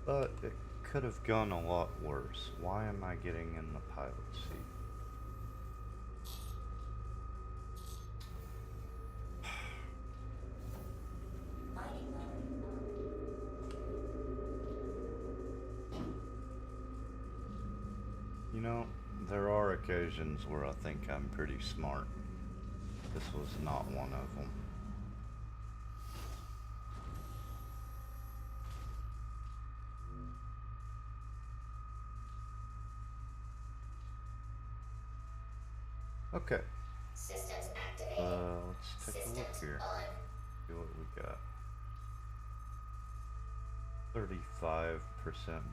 Speaker 2: But it could have gone a lot worse. Why am I getting in the pilot seat?
Speaker 1: Mining mode.
Speaker 2: You know, there are occasions where I think I'm pretty smart. This was not one of them. Okay,
Speaker 1: Systems activating.
Speaker 2: let's take a look
Speaker 1: Systems
Speaker 2: here.
Speaker 1: on.
Speaker 2: See what we got. 35%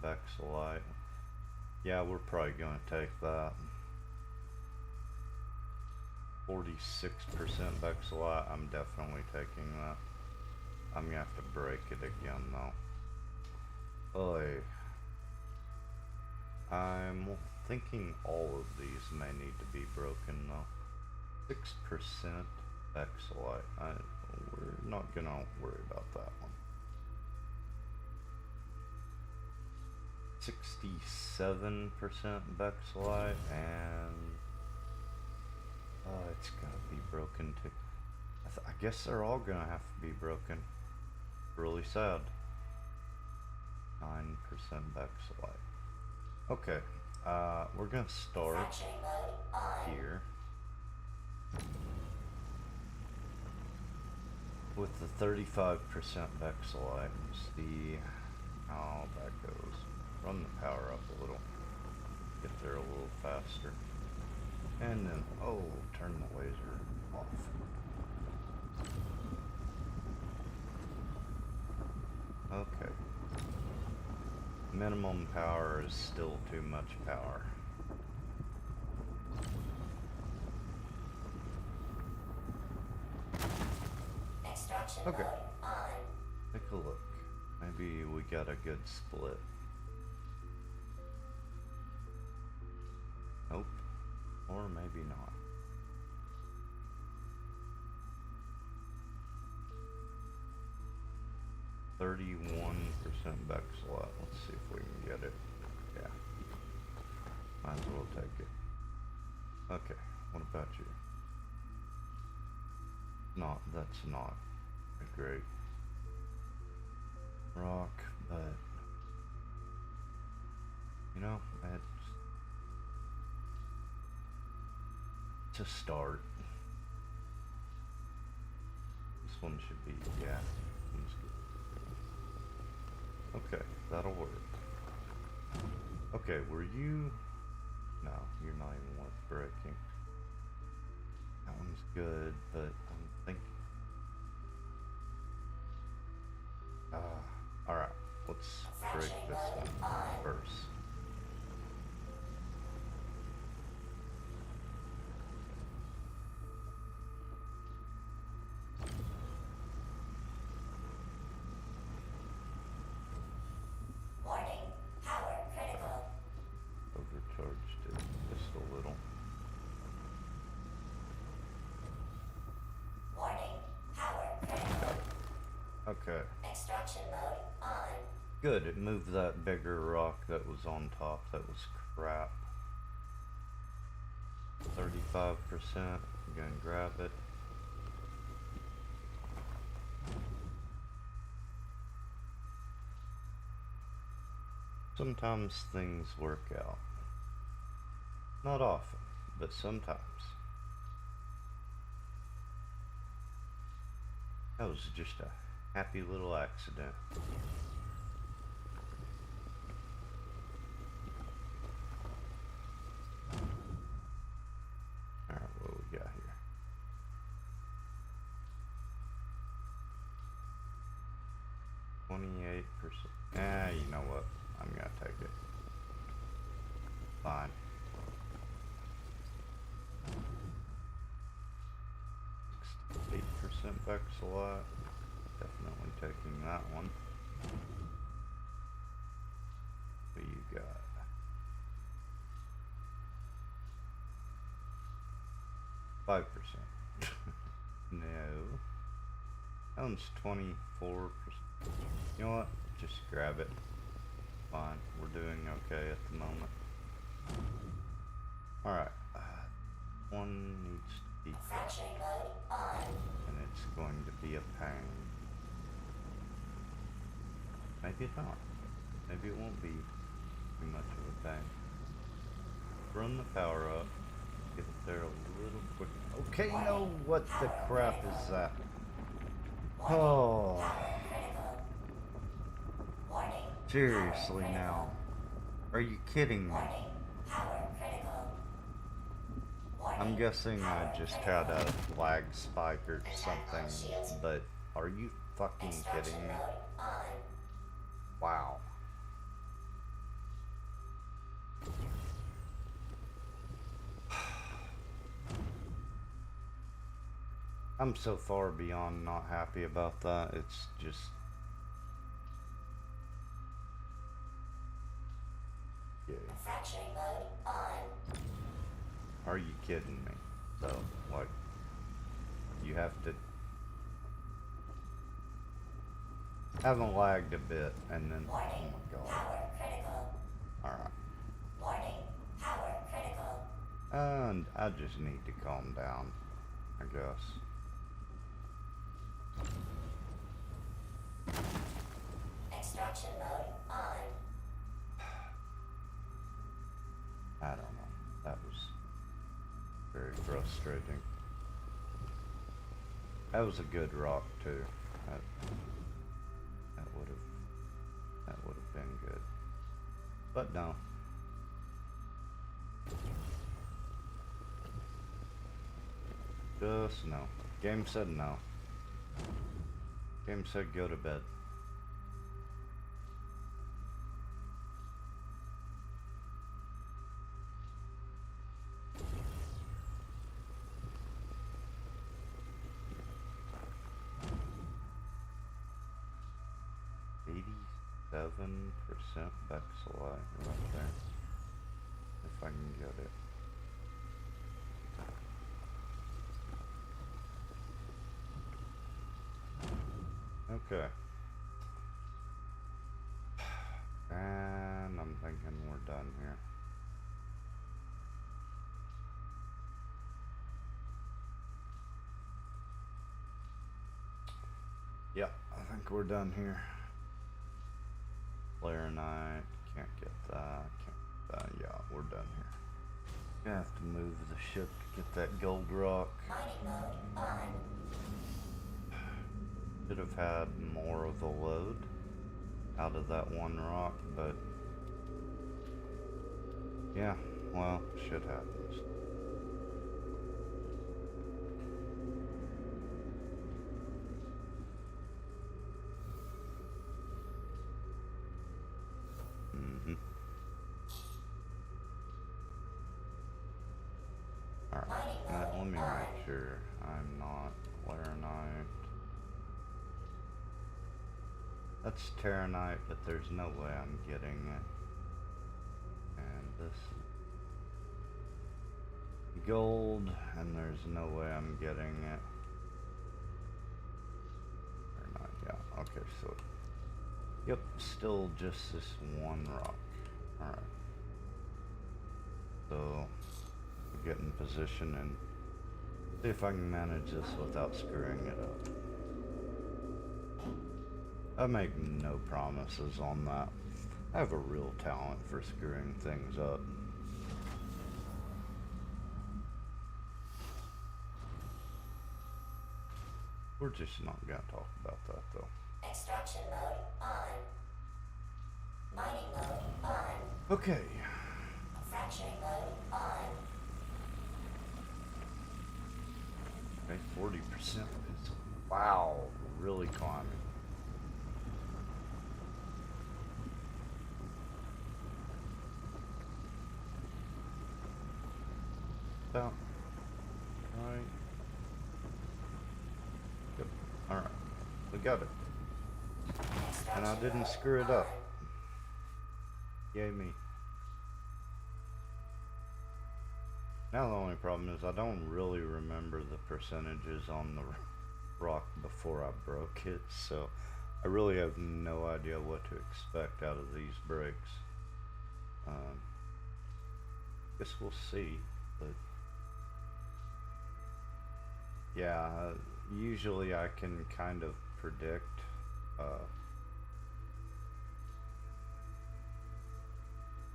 Speaker 2: Bexelite. Yeah, we're probably gonna take that. 46% Bexelite. I'm definitely taking that. I'm gonna have to break it again though. Oy. I'm thinking all of these may need to be broken though. 6% Bexelite. We're not gonna worry about that one. 67% Bexelite, and it's gotta be broken too. I guess they're all gonna have to be broken. Really sad. 9% Bexelite. Okay, we're gonna start
Speaker 1: Fracturing mode on.
Speaker 2: here. with the 35% Vexilite and see how that goes. Run the power up a little. Get there a little faster. And then, oh, turn the laser off. Okay. Minimum power is still too much power.
Speaker 1: Extraction
Speaker 2: Okay.
Speaker 1: mode on.
Speaker 2: Take a look. Maybe we got a good split. Nope. Or maybe not. %, Vexilite. Let's see if we can get it. Yeah. Might as well take it. Okay. What about you? That's not a great rock, but you know, it's a start. This one should be, yeah. One's good. Okay, that'll work. Okay, were you? No, you're not even worth breaking. That one's good, but I'm thinking. Alright, let's break this one first.
Speaker 1: Warning. Power critical.
Speaker 2: Overcharged it just a little.
Speaker 1: Warning. Power critical.
Speaker 2: Okay.
Speaker 1: Extraction mode on.
Speaker 2: Good, it moved that bigger rock that was on top. That was crap. 35%. I'm gonna grab it. Sometimes things work out. Not often, but sometimes. That was just a happy little accident. Alright, what do we got here? %. You know what? I'm gonna take it. Fine. 8% Vexilite. Definitely taking that one. What you got? %. No. That one's 24%. You know what? Just grab it. Fine. We're doing okay at the moment. Alright. One needs to be
Speaker 1: Fracturing mode on.
Speaker 2: and it's going to be a pain. Maybe it's not. Maybe it won't be too much of a pain. Run the power up. Get it there a little quick. Okay, no, what the crap is that? Oh,
Speaker 1: Power critical. Warning.
Speaker 2: seriously now. Are you kidding me?
Speaker 1: Warning. Power critical. Warning.
Speaker 2: I'm guessing I just had a lag spike or something, but are you fucking
Speaker 1: Extraction
Speaker 2: kidding me?
Speaker 1: mode on.
Speaker 2: Wow. I'm so far beyond not happy about that. It's just. Yeah.
Speaker 1: Fracturing mode on.
Speaker 2: Are you kidding me? So, like, you have to. Haven't lagged a bit, and then. Oh
Speaker 1: Warning.
Speaker 2: my god.
Speaker 1: Power critical.
Speaker 2: Alright.
Speaker 1: Warning. Power critical.
Speaker 2: And I just need to calm down, I guess.
Speaker 1: Extraction mode on.
Speaker 2: I don't know. That was very frustrating. That was a good rock too. That would have been good. But no. Just no. Game said no. Game said go to bed. %, Bexelite right there. If I can get it. Okay. And I'm thinking we're done here. Yeah, I think we're done here. Laranite, can't get that, yeah, we're done here. Gonna have to move the ship to get that gold rock.
Speaker 1: Mining mode on.
Speaker 2: Should have had more of a load out of that one rock, but yeah, well, shit happens. Alright, let me make sure I'm not Laranite. That's Terranite, but there's no way I'm getting it. And this is gold, and there's no way I'm getting it. Terranite, yeah, okay, so yep, still just this one rock. Alright. So get in position and see if I can manage this without screwing it up. I make no promises on that. I have a real talent for screwing things up. We're just not gonna talk about that though.
Speaker 1: Extraction mode on. Mining mode on.
Speaker 2: Okay.
Speaker 1: Fracturing mode on.
Speaker 2: Okay, 40% is, wow, really climbing. About right. Yep. Alright. We got it. And I didn't screw it up. Yay me. Now the only problem is I don't really remember the percentages on the rock before I broke it, so I really have no idea what to expect out of these breaks. Guess we'll see, but yeah, usually I can kind of predict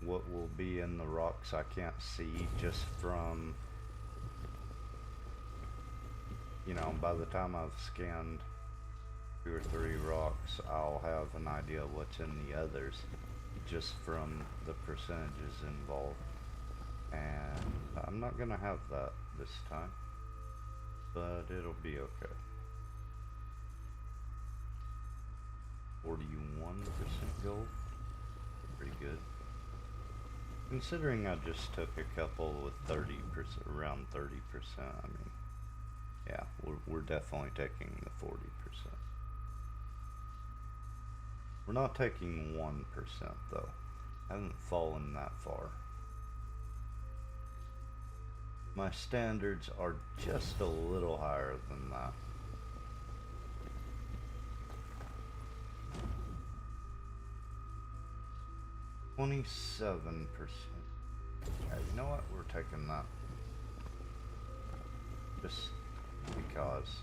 Speaker 2: what will be in the rocks I can't see just from, you know, by the time I've scanned 2 or 3 rocks, I'll have an idea of what's in the others just from the percentages involved. And I'm not gonna have that this time, but it'll be okay. 41% gold, pretty good. Considering I just took a couple with 30%, around 30%, I mean, yeah, we're definitely taking the 40%. We're not taking 1% though. I haven't fallen that far. My standards are just a little higher than that. $27%. Yeah, you know what? We're taking that. Just because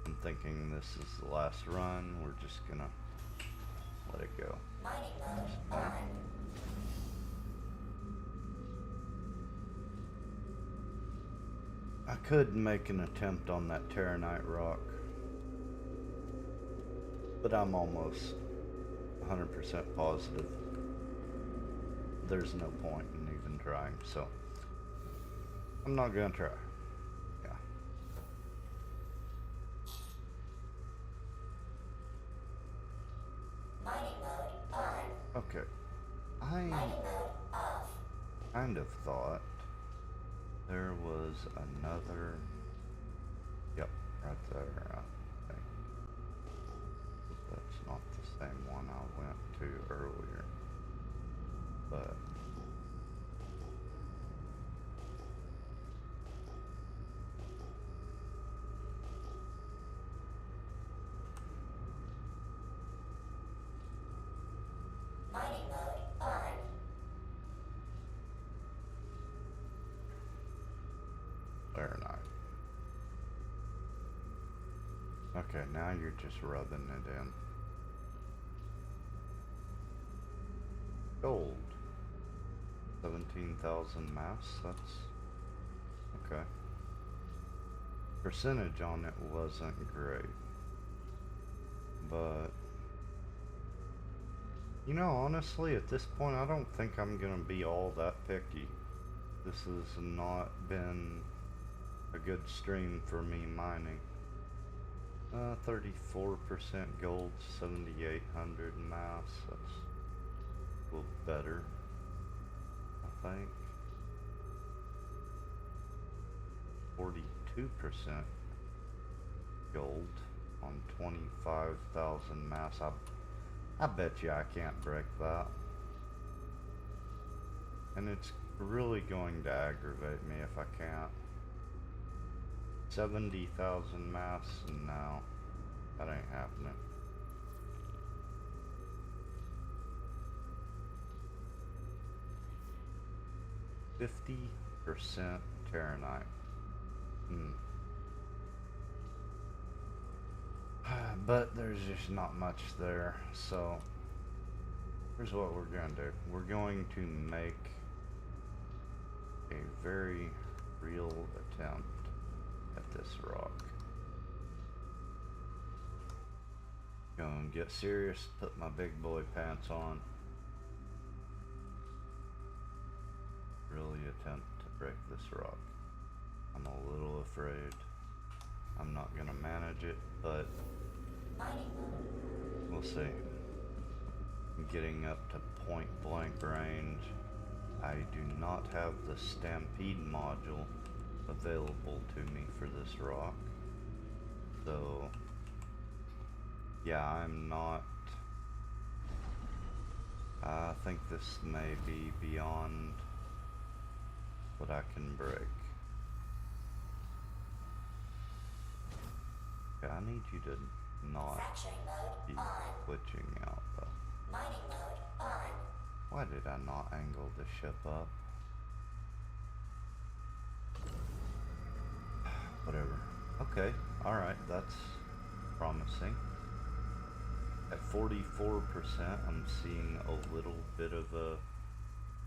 Speaker 2: I'm thinking this is the last run. We're just gonna let it go.
Speaker 1: Mining mode on.
Speaker 2: I could make an attempt on that Terranite rock, but I'm almost 100% positive there's no point in even trying, so I'm not gonna try. Yeah.
Speaker 1: Mining mode on.
Speaker 2: Okay. I
Speaker 1: Mining mode off.
Speaker 2: kind of thought there was another. Yep, right there. I think. That's not the same one I went to earlier. But
Speaker 1: Mining mode on.
Speaker 2: very nice. Okay, now you're just rubbing it in. Gold. 17,000 mass, that's okay. Percentage on it wasn't great. But you know, honestly, at this point I don't think I'm gonna be all that picky. This has not been a good stream for me mining. 34% gold, 7,800 mass, that's a little better, I think. 42% gold on 25,000 mass. I bet you I can't break that. And it's really going to aggravate me if I can't. 70,000 mass? No, that ain't happening. %% Terranite. But there's just not much there, so here's what we're gonna do. We're going to make a very real attempt at this rock. Gonna get serious, put my big boy pants on. Really attempt to break this rock. I'm a little afraid I'm not gonna manage it, but we'll see. I'm getting up to point blank range. I do not have the Stampede module available to me for this rock. So, yeah, I'm not. I think this may be beyond what I can break. Okay, I need you to not
Speaker 1: Fracturing
Speaker 2: be
Speaker 1: mode on.
Speaker 2: glitching out though.
Speaker 1: Mining mode on.
Speaker 2: Why did I not angle the ship up? Whatever. Okay, alright, that's promising. At 44%, I'm seeing a little bit of a...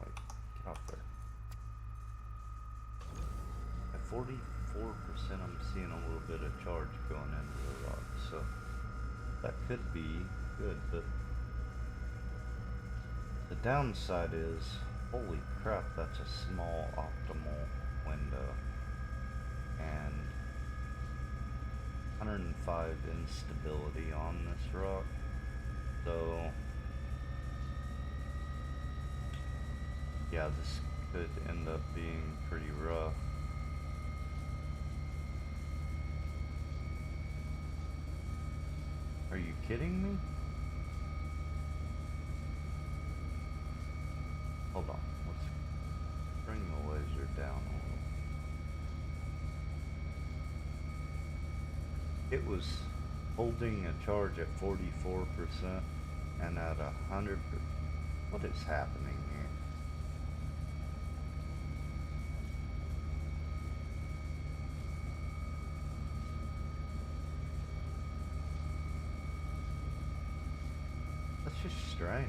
Speaker 2: Wait, get off there. At 44%, I'm seeing a little bit of charge going into the rock, so that could be good, but the downside is, holy crap, that's a small optimal window, and 105 instability on this rock, so yeah, this could end up being pretty rough. Are you kidding me? Hold on, let's bring the laser down a little. It was holding a charge at 44% and at 100%. What is happening here? That's just strange.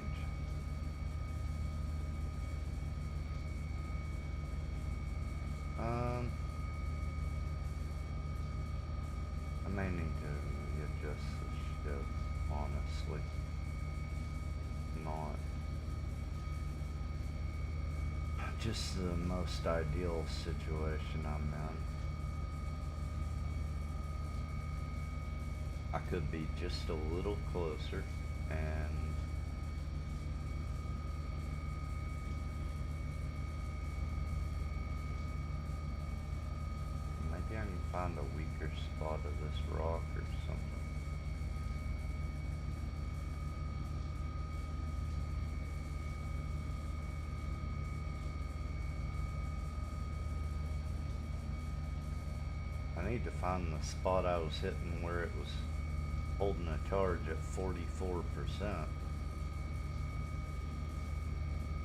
Speaker 2: just the most ideal situation I'm in. I could be just a little closer and maybe I can find a weaker spot of this rock or something. I need to find the spot I was hitting where it was holding a charge at 44%.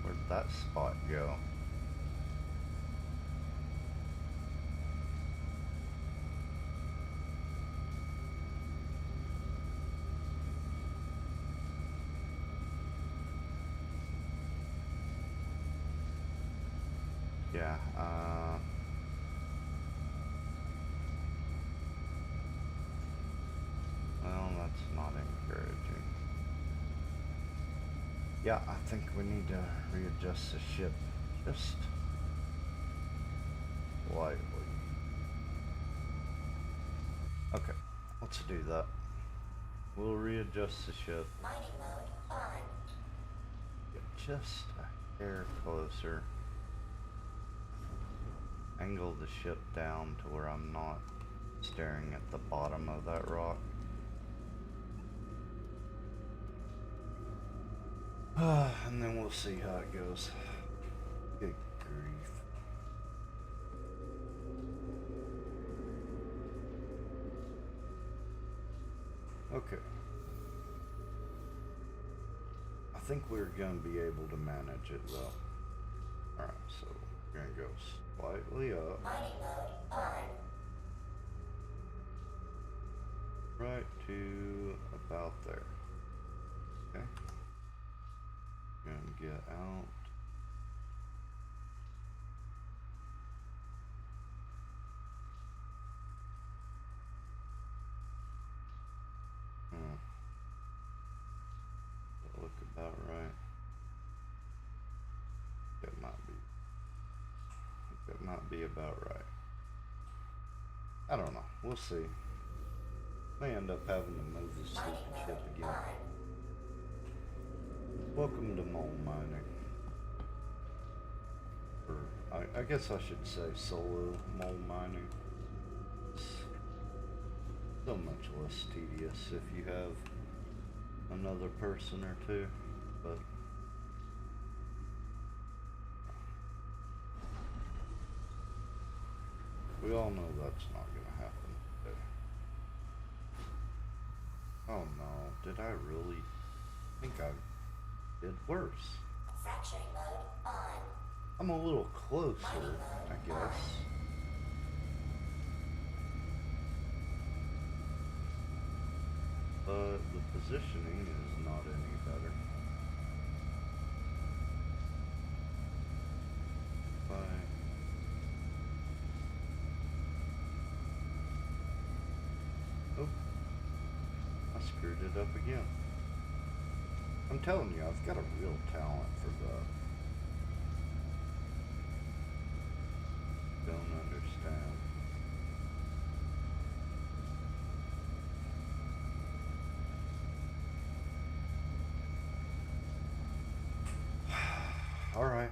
Speaker 2: Where'd that spot go? Yeah, well, that's not encouraging. Yeah, I think we need to readjust the ship just slightly. Okay, let's do that. We'll readjust the ship.
Speaker 1: Mining mode on.
Speaker 2: Get just a hair closer. Angle the ship down to where I'm not staring at the bottom of that rock. And then we'll see how it goes. Good grief. Okay. I think we're gonna be able to manage it though. Alright, so we're gonna go slightly up.
Speaker 1: Mining mode on.
Speaker 2: Right to about there. Okay. Gonna get out. That look about right. It might be. It might be about right. I don't know. We'll see. May end up having to move the
Speaker 1: Mining
Speaker 2: stupid ship
Speaker 1: mode
Speaker 2: again.
Speaker 1: on.
Speaker 2: Welcome to mole mining. Or I guess I should say solo mole mining. It's so much less tedious if you have another person or two, but we all know that's not gonna happen today. Oh no, did I really think I did worse?
Speaker 1: Fracturing mode on.
Speaker 2: I'm a little closer, I guess. But the positioning is not any better. Fine. Oh, I screwed it up again. I'm telling you, I've got a real talent for that. Don't understand. All right.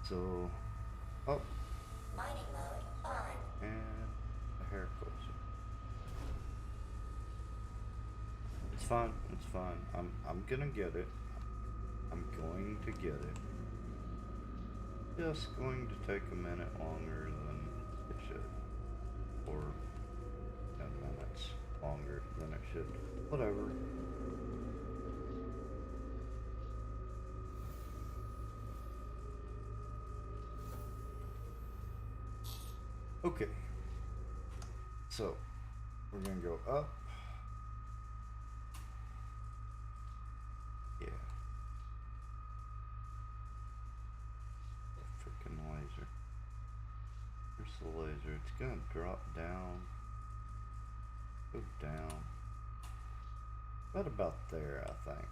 Speaker 2: So, oh,
Speaker 1: Mining mode on.
Speaker 2: and a hair closer. It's fine. It's fine. I'm gonna get it. I'm going to get it. Just going to take a minute longer than it should, or 10 minutes longer than it should. Whatever. Okay. So, we're gonna go up. Yeah. Freaking laser. Here's the laser. It's gonna drop down. Go down. Right about there, I think.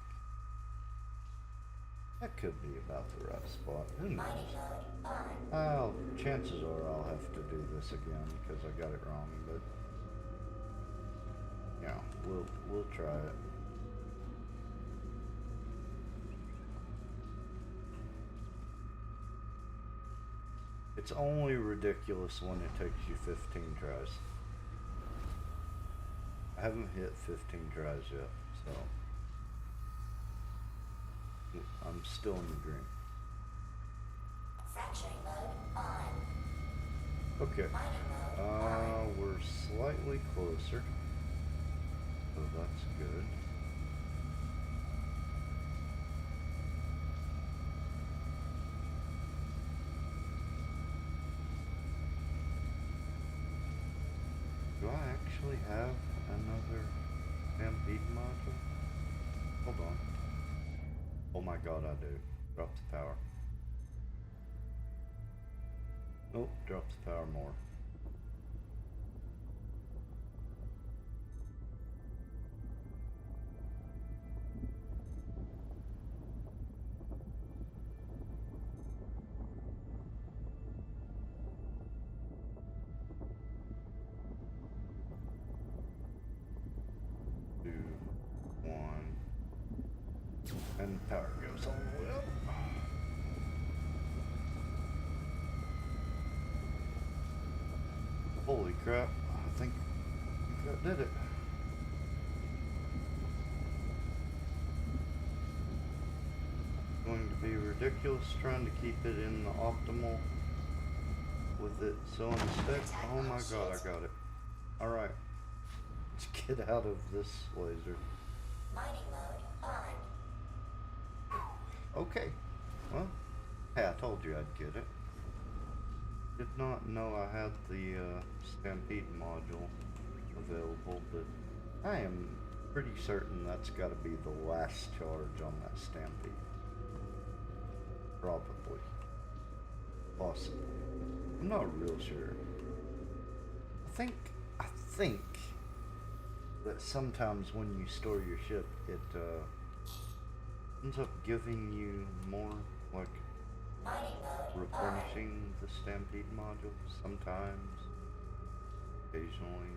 Speaker 2: That could be about the right spot. Who knows?
Speaker 1: Mining mode on.
Speaker 2: Well, chances are I'll have to do this again because I got it wrong, but yeah, we'll try it. It's only ridiculous when it takes you 15 tries. I haven't hit 15 tries yet, so I'm still in the green.
Speaker 1: Fracturing mode on.
Speaker 2: Okay.
Speaker 1: Mining mode on.
Speaker 2: We're slightly closer. So that's good. Do I actually have another Stampede module? Hold on. Oh my god, I do. Drop the power. Nope, drop the power more. Two, one, and the power goes all the way up. Holy crap, I think that did it. Going to be ridiculous trying to keep it in the optimal with it so unstuck. Oh my god, I got it. Alright. Let's get out of this laser.
Speaker 1: Mining mode on.
Speaker 2: Okay. Well, hey, I told you I'd get it. Did not know I had the Stampede module available, but I am pretty certain that's got to be the last charge on that Stampede. Probably. Possibly. I'm not real sure. I think that sometimes when you store your ship, it ends up giving you more, like,
Speaker 1: Mining mode on.
Speaker 2: replenishing the Stampede module sometimes, occasionally.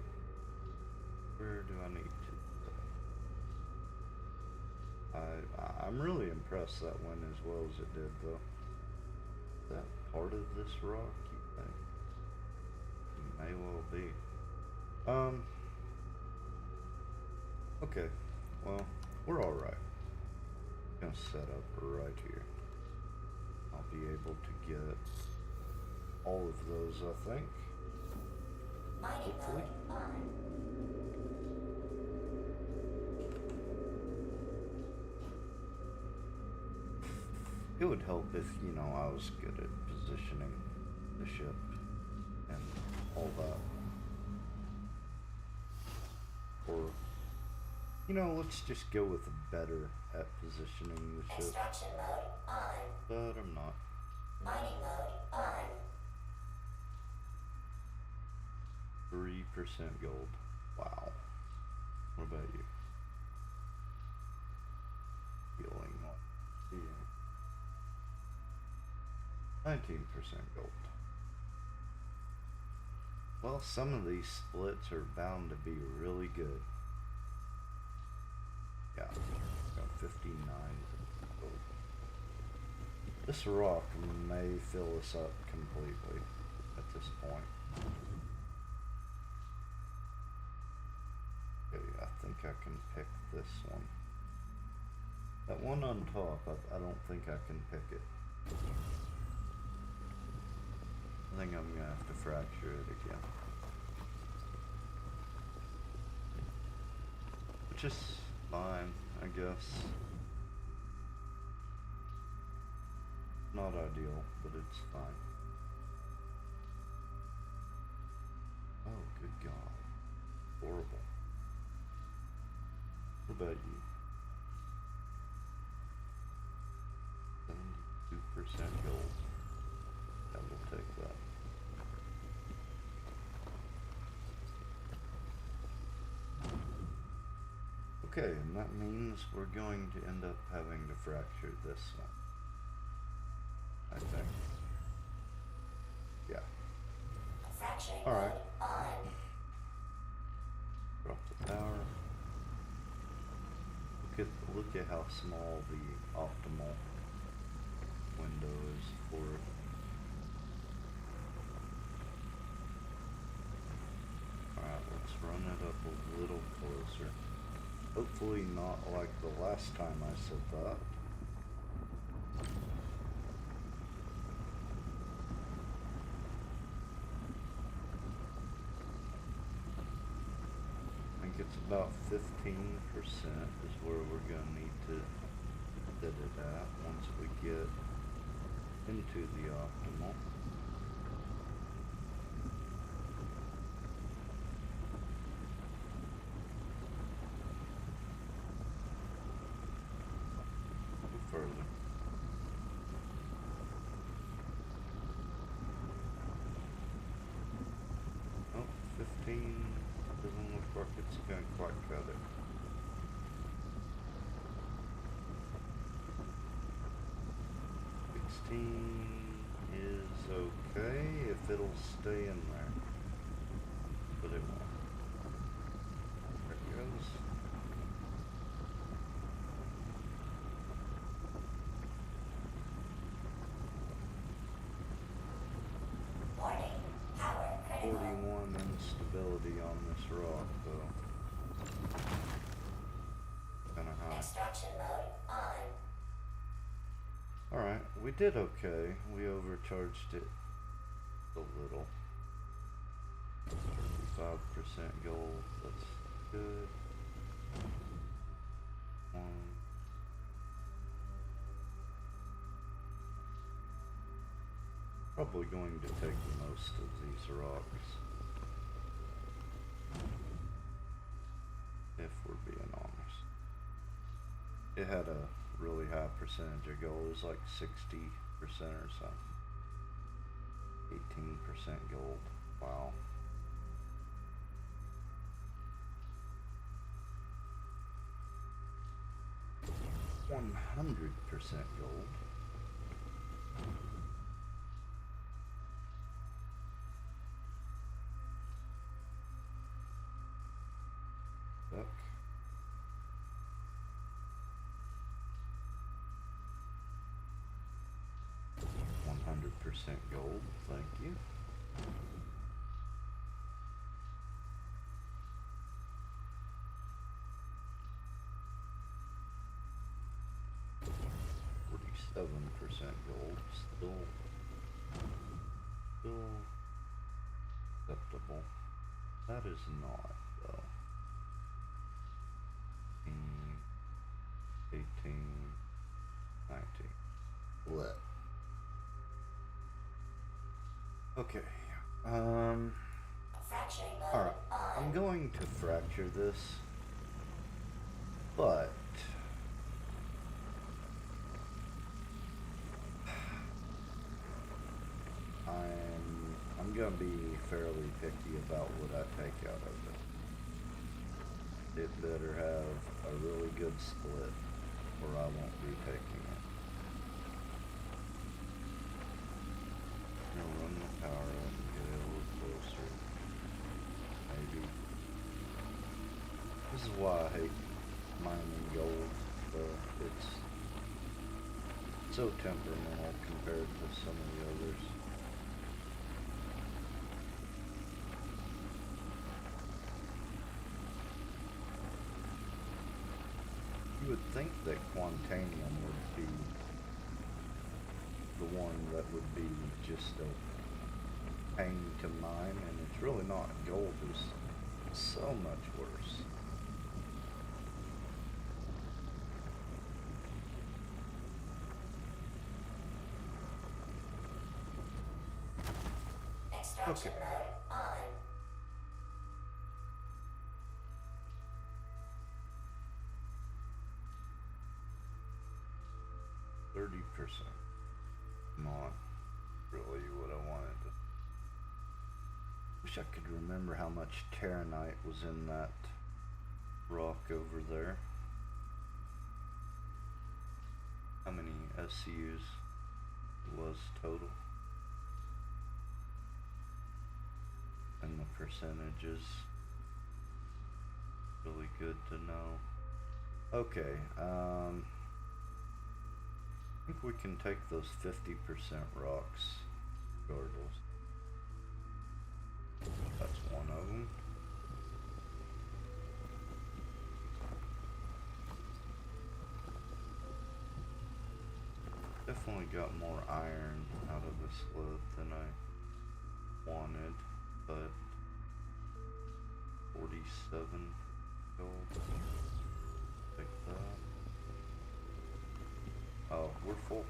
Speaker 2: Where do I need to? I'm really impressed that went as well as it did, though. Is that part of this rock, you think? It may well be. Okay, well, we're alright. Gonna set up right here. I'll be able to get all of those, I think.
Speaker 1: Mining
Speaker 2: Hopefully.
Speaker 1: mode on.
Speaker 2: It would help if, you know, I was good at positioning the ship and all that. Or, you know, let's just go with better at positioning the ship.
Speaker 1: Extraction mode on.
Speaker 2: But I'm not.
Speaker 1: Mining mode on.
Speaker 2: 3% gold. Wow. What about you? Healing. Yeah. 19% gold. Well, some of these splits are bound to be really good. Yeah, got 59 gold. This rock may fill us up completely at this point. Okay, I think I can pick this one. That one on top, I don't think I can pick it. I think I'm gonna have to fracture it again. Which is fine, I guess. Not ideal, but it's fine. Oh, good God. Horrible. What about you? 72% gold. I will take that. Okay, and that means we're going to end up having to fracture this one. I think. Yeah.
Speaker 1: Fracturing
Speaker 2: All right.
Speaker 1: mode on.
Speaker 2: Drop the power. Look at how small the optimal window is for it. Alright, let's run it up a little closer. Hopefully not like the last time I said that. I think it's about 15% is where we're going to need to set it at once we get into the optimal. Go further. Oh, 15 doesn't look like it's going to quite cut it. Is okay if it'll stay in there, but it won't. There it goes.
Speaker 1: Warning. Power critical.
Speaker 2: 41 instability on this rock, though. Kinda high.
Speaker 1: Extraction mode on.
Speaker 2: Alright, we did okay. We overcharged it a little. 35% gold, that's good. Probably going to take most of these rocks. If we're being honest. It had a really high percentage of gold. It was like 60% or something. 18% gold. Wow. $100% gold. Duck. 100% gold, thank you. $47% gold, still acceptable. That is not, though. 18, 19. What? Okay.
Speaker 1: Fracturing mode
Speaker 2: Alright.
Speaker 1: on.
Speaker 2: I'm going to fracture this, but I'm gonna be fairly picky about what I take out of it. It better have a really good split, or I won't be taking it. I'm gonna run the power up and get it a little closer. Maybe. This is why I hate mining gold, though. It's so temperamental compared to some of the others. You would think that Quantanium would be the one that would be just a pain to mine, and it's really not. Gold is so much worse.
Speaker 1: Extraction
Speaker 2: Okay.
Speaker 1: mode on.
Speaker 2: %30. Not really what I wanted to. Wish I could remember how much Terranite was in that rock over there. How many SCUs was total. And the percentages. Really good to know. Okay, I think we can take those 50% rocks regardless. That's one of them. Definitely got more iron out of this load than I wanted, but 47 gold. Take that. Oh, we're full.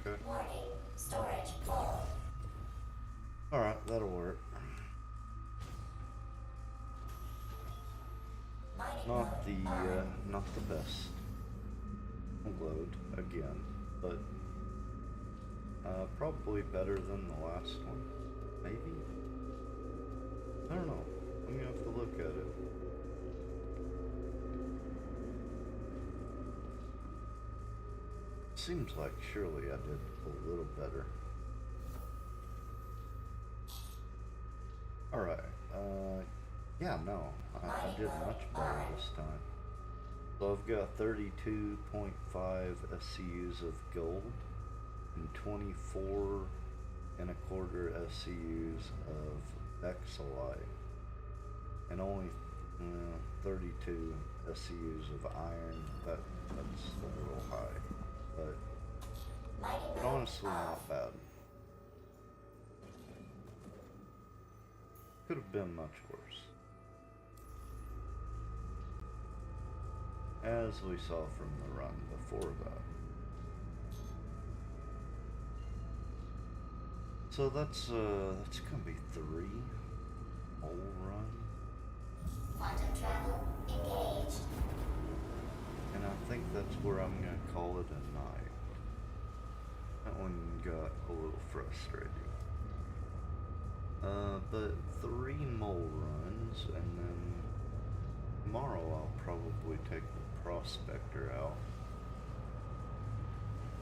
Speaker 2: Okay.
Speaker 1: Warning. Storage full.
Speaker 2: Alright, that'll work.
Speaker 1: Mining
Speaker 2: Not the
Speaker 1: mode on.
Speaker 2: not the best load again, but probably better than the last one. Maybe? I don't know. I'm gonna have to look at it. Seems like surely I did a little better. Alright, yeah, no, I did much better this time. So I've got 32.5 SCUs of gold and 24 and a quarter SCUs of Vexilite, and only 32 SCUs of iron. That's a little high, but honestly not bad. Could have been much worse, as we saw from the run before that. So that's gonna be 3 whole runs,
Speaker 1: Quantum travel engaged.
Speaker 2: and I think that's where I'm gonna call it a night. That one got a little frustrating. But 3 mole runs, and then tomorrow I'll probably take the prospector out.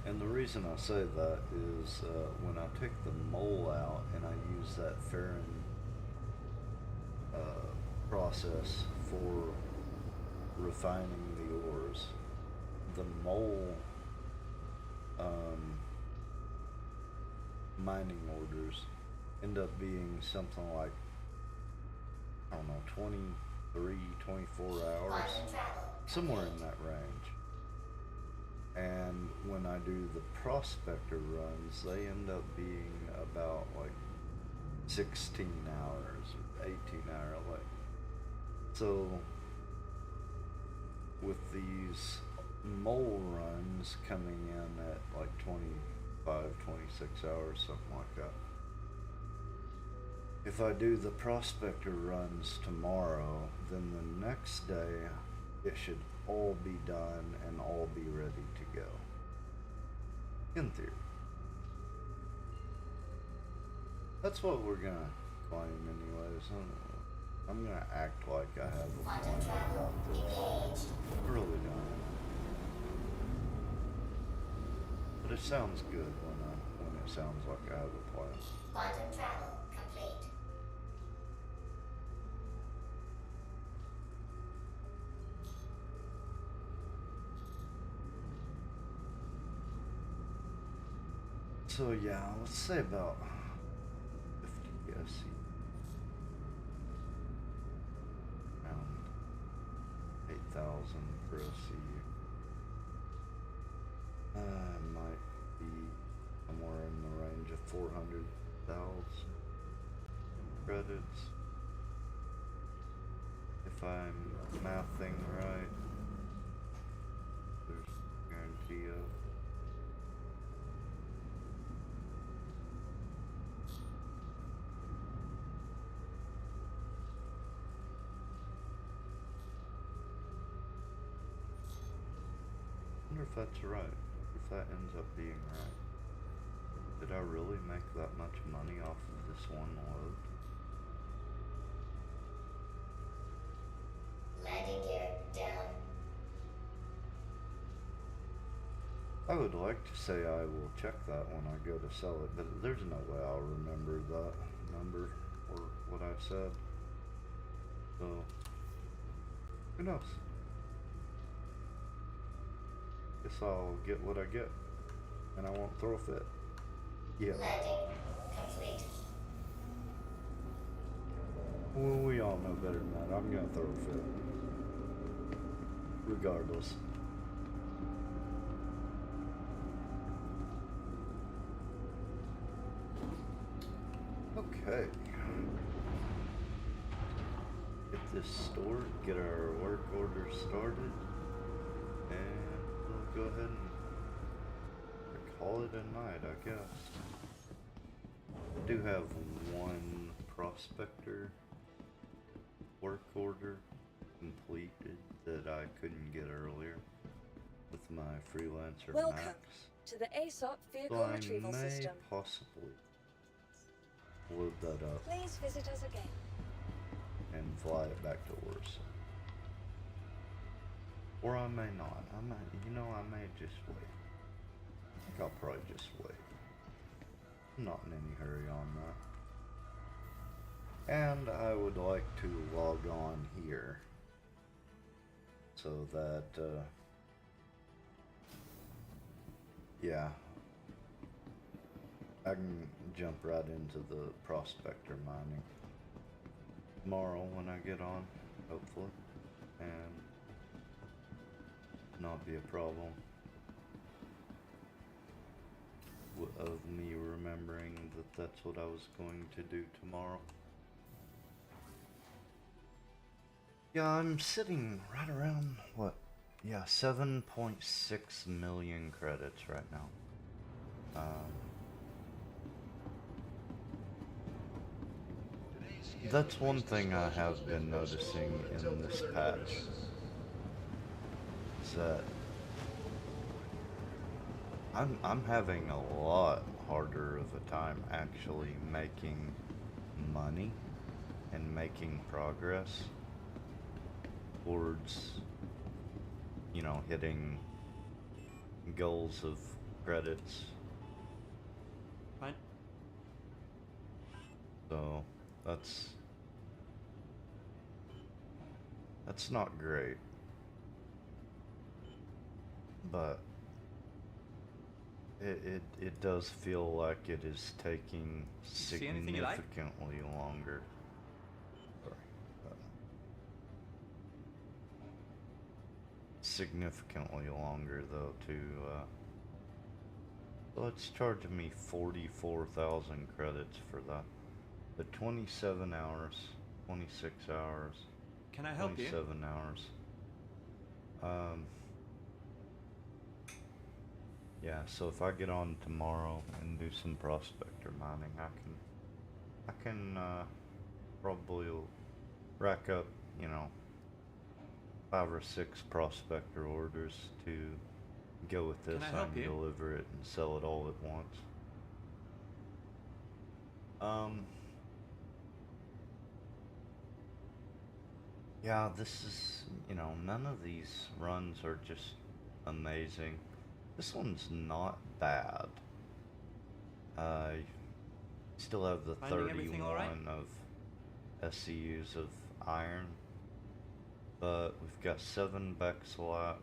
Speaker 2: And the reason I say that is when I take the mole out and I use that Farron process for refining the ores, the mole mining orders end up being something like, I don't know, 23, 24 hours,
Speaker 1: Quantum travel.
Speaker 2: somewhere in that range. And when I do the prospector runs, they end up being about like 16 hours or 18 hours. Like, so with these mole runs coming in at like 25, 26 hours, something like that. If I do the prospector runs tomorrow, then the next day it should all be done and all be ready to go. In theory. That's what we're gonna claim anyways. I'm gonna act like I have a
Speaker 1: Quantum
Speaker 2: plan
Speaker 1: travel
Speaker 2: about this.
Speaker 1: engaged.
Speaker 2: I really don't. But it sounds good when it sounds like I have a plan.
Speaker 1: Quantum travel complete.
Speaker 2: So yeah, let's say about 50 SC. Around 8,000 per SCU. Might be somewhere in the range of 400,000 credits. If I'm mathing right, there's a guarantee of. I wonder if that's right. If that ends up being right. Did I really make that much money off of this one load?
Speaker 1: Landing gear down.
Speaker 2: I would like to say I will check that when I go to sell it, but there's no way I'll remember that number or what I've said. So, who knows? Guess I'll get what I get, and I won't throw a fit. Yeah.
Speaker 1: Landing complete.
Speaker 2: Well, we all know better than that. I'm gonna throw a fit. Regardless. Okay. Get this stored, get our work order started, and we'll go ahead and call it a night, I guess. I do have one prospector work order completed that I couldn't get earlier with my freelancer
Speaker 3: Welcome
Speaker 2: Max.
Speaker 3: to the ASOP
Speaker 2: So
Speaker 3: vehicle
Speaker 2: I
Speaker 3: retrieval
Speaker 2: may
Speaker 3: system.
Speaker 2: possibly load that up
Speaker 3: Please visit us again.
Speaker 2: and fly it back to Orson. Or I may not. I may just wait. I think I'll probably just wait. I'm not in any hurry on that. And I would like to log on here so that, yeah, I can jump right into the prospector mining tomorrow when I get on, hopefully, and not be a problem of me remembering that that's what I was going to do tomorrow. Yeah, I'm sitting right around, what? Yeah, 7.6 million credits right now. That's one thing I have been noticing in this patch, is that I'm having a lot harder of a time actually making money and making progress towards, hitting goals of credits.
Speaker 4: Fine.
Speaker 2: So that's not great, but it does feel like it is taking
Speaker 4: See anything you like?
Speaker 2: significantly longer. Sorry. Significantly longer though to so it's charging me 44,000 credits for that. But 27 hours, 26 hours,
Speaker 4: Can I help you?
Speaker 2: 27 hours. Yeah, so if I get on tomorrow and do some prospector mining, I can probably rack up, 5 or 6 prospector orders to go with this.
Speaker 4: Can I help
Speaker 2: can
Speaker 4: you?
Speaker 2: deliver it and sell it all at once. Yeah, this is, none of these runs are just amazing. This one's not bad. I still have the
Speaker 4: Finding everything all right?
Speaker 2: 31 of SCUs of iron, but we've got 7 Bexalat,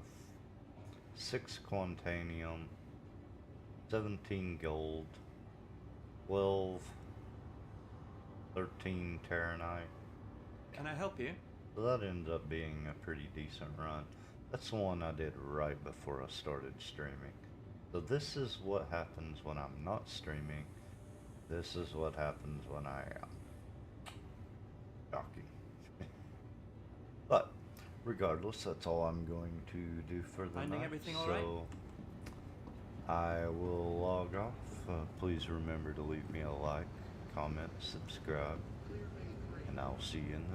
Speaker 2: 6 Quantanium, 17 gold, 12, 13 Terranite.
Speaker 4: Can I help you?
Speaker 2: So that ends up being a pretty decent run. That's the one I did right before I started streaming. So this is what happens when I'm not streaming. This is what happens when I am. Shocking. But regardless, that's all I'm going to do for the
Speaker 4: Finding
Speaker 2: night.
Speaker 4: everything all
Speaker 2: so
Speaker 4: right?
Speaker 2: I will log off. Please remember to leave me a like, comment, subscribe, and I'll see you in the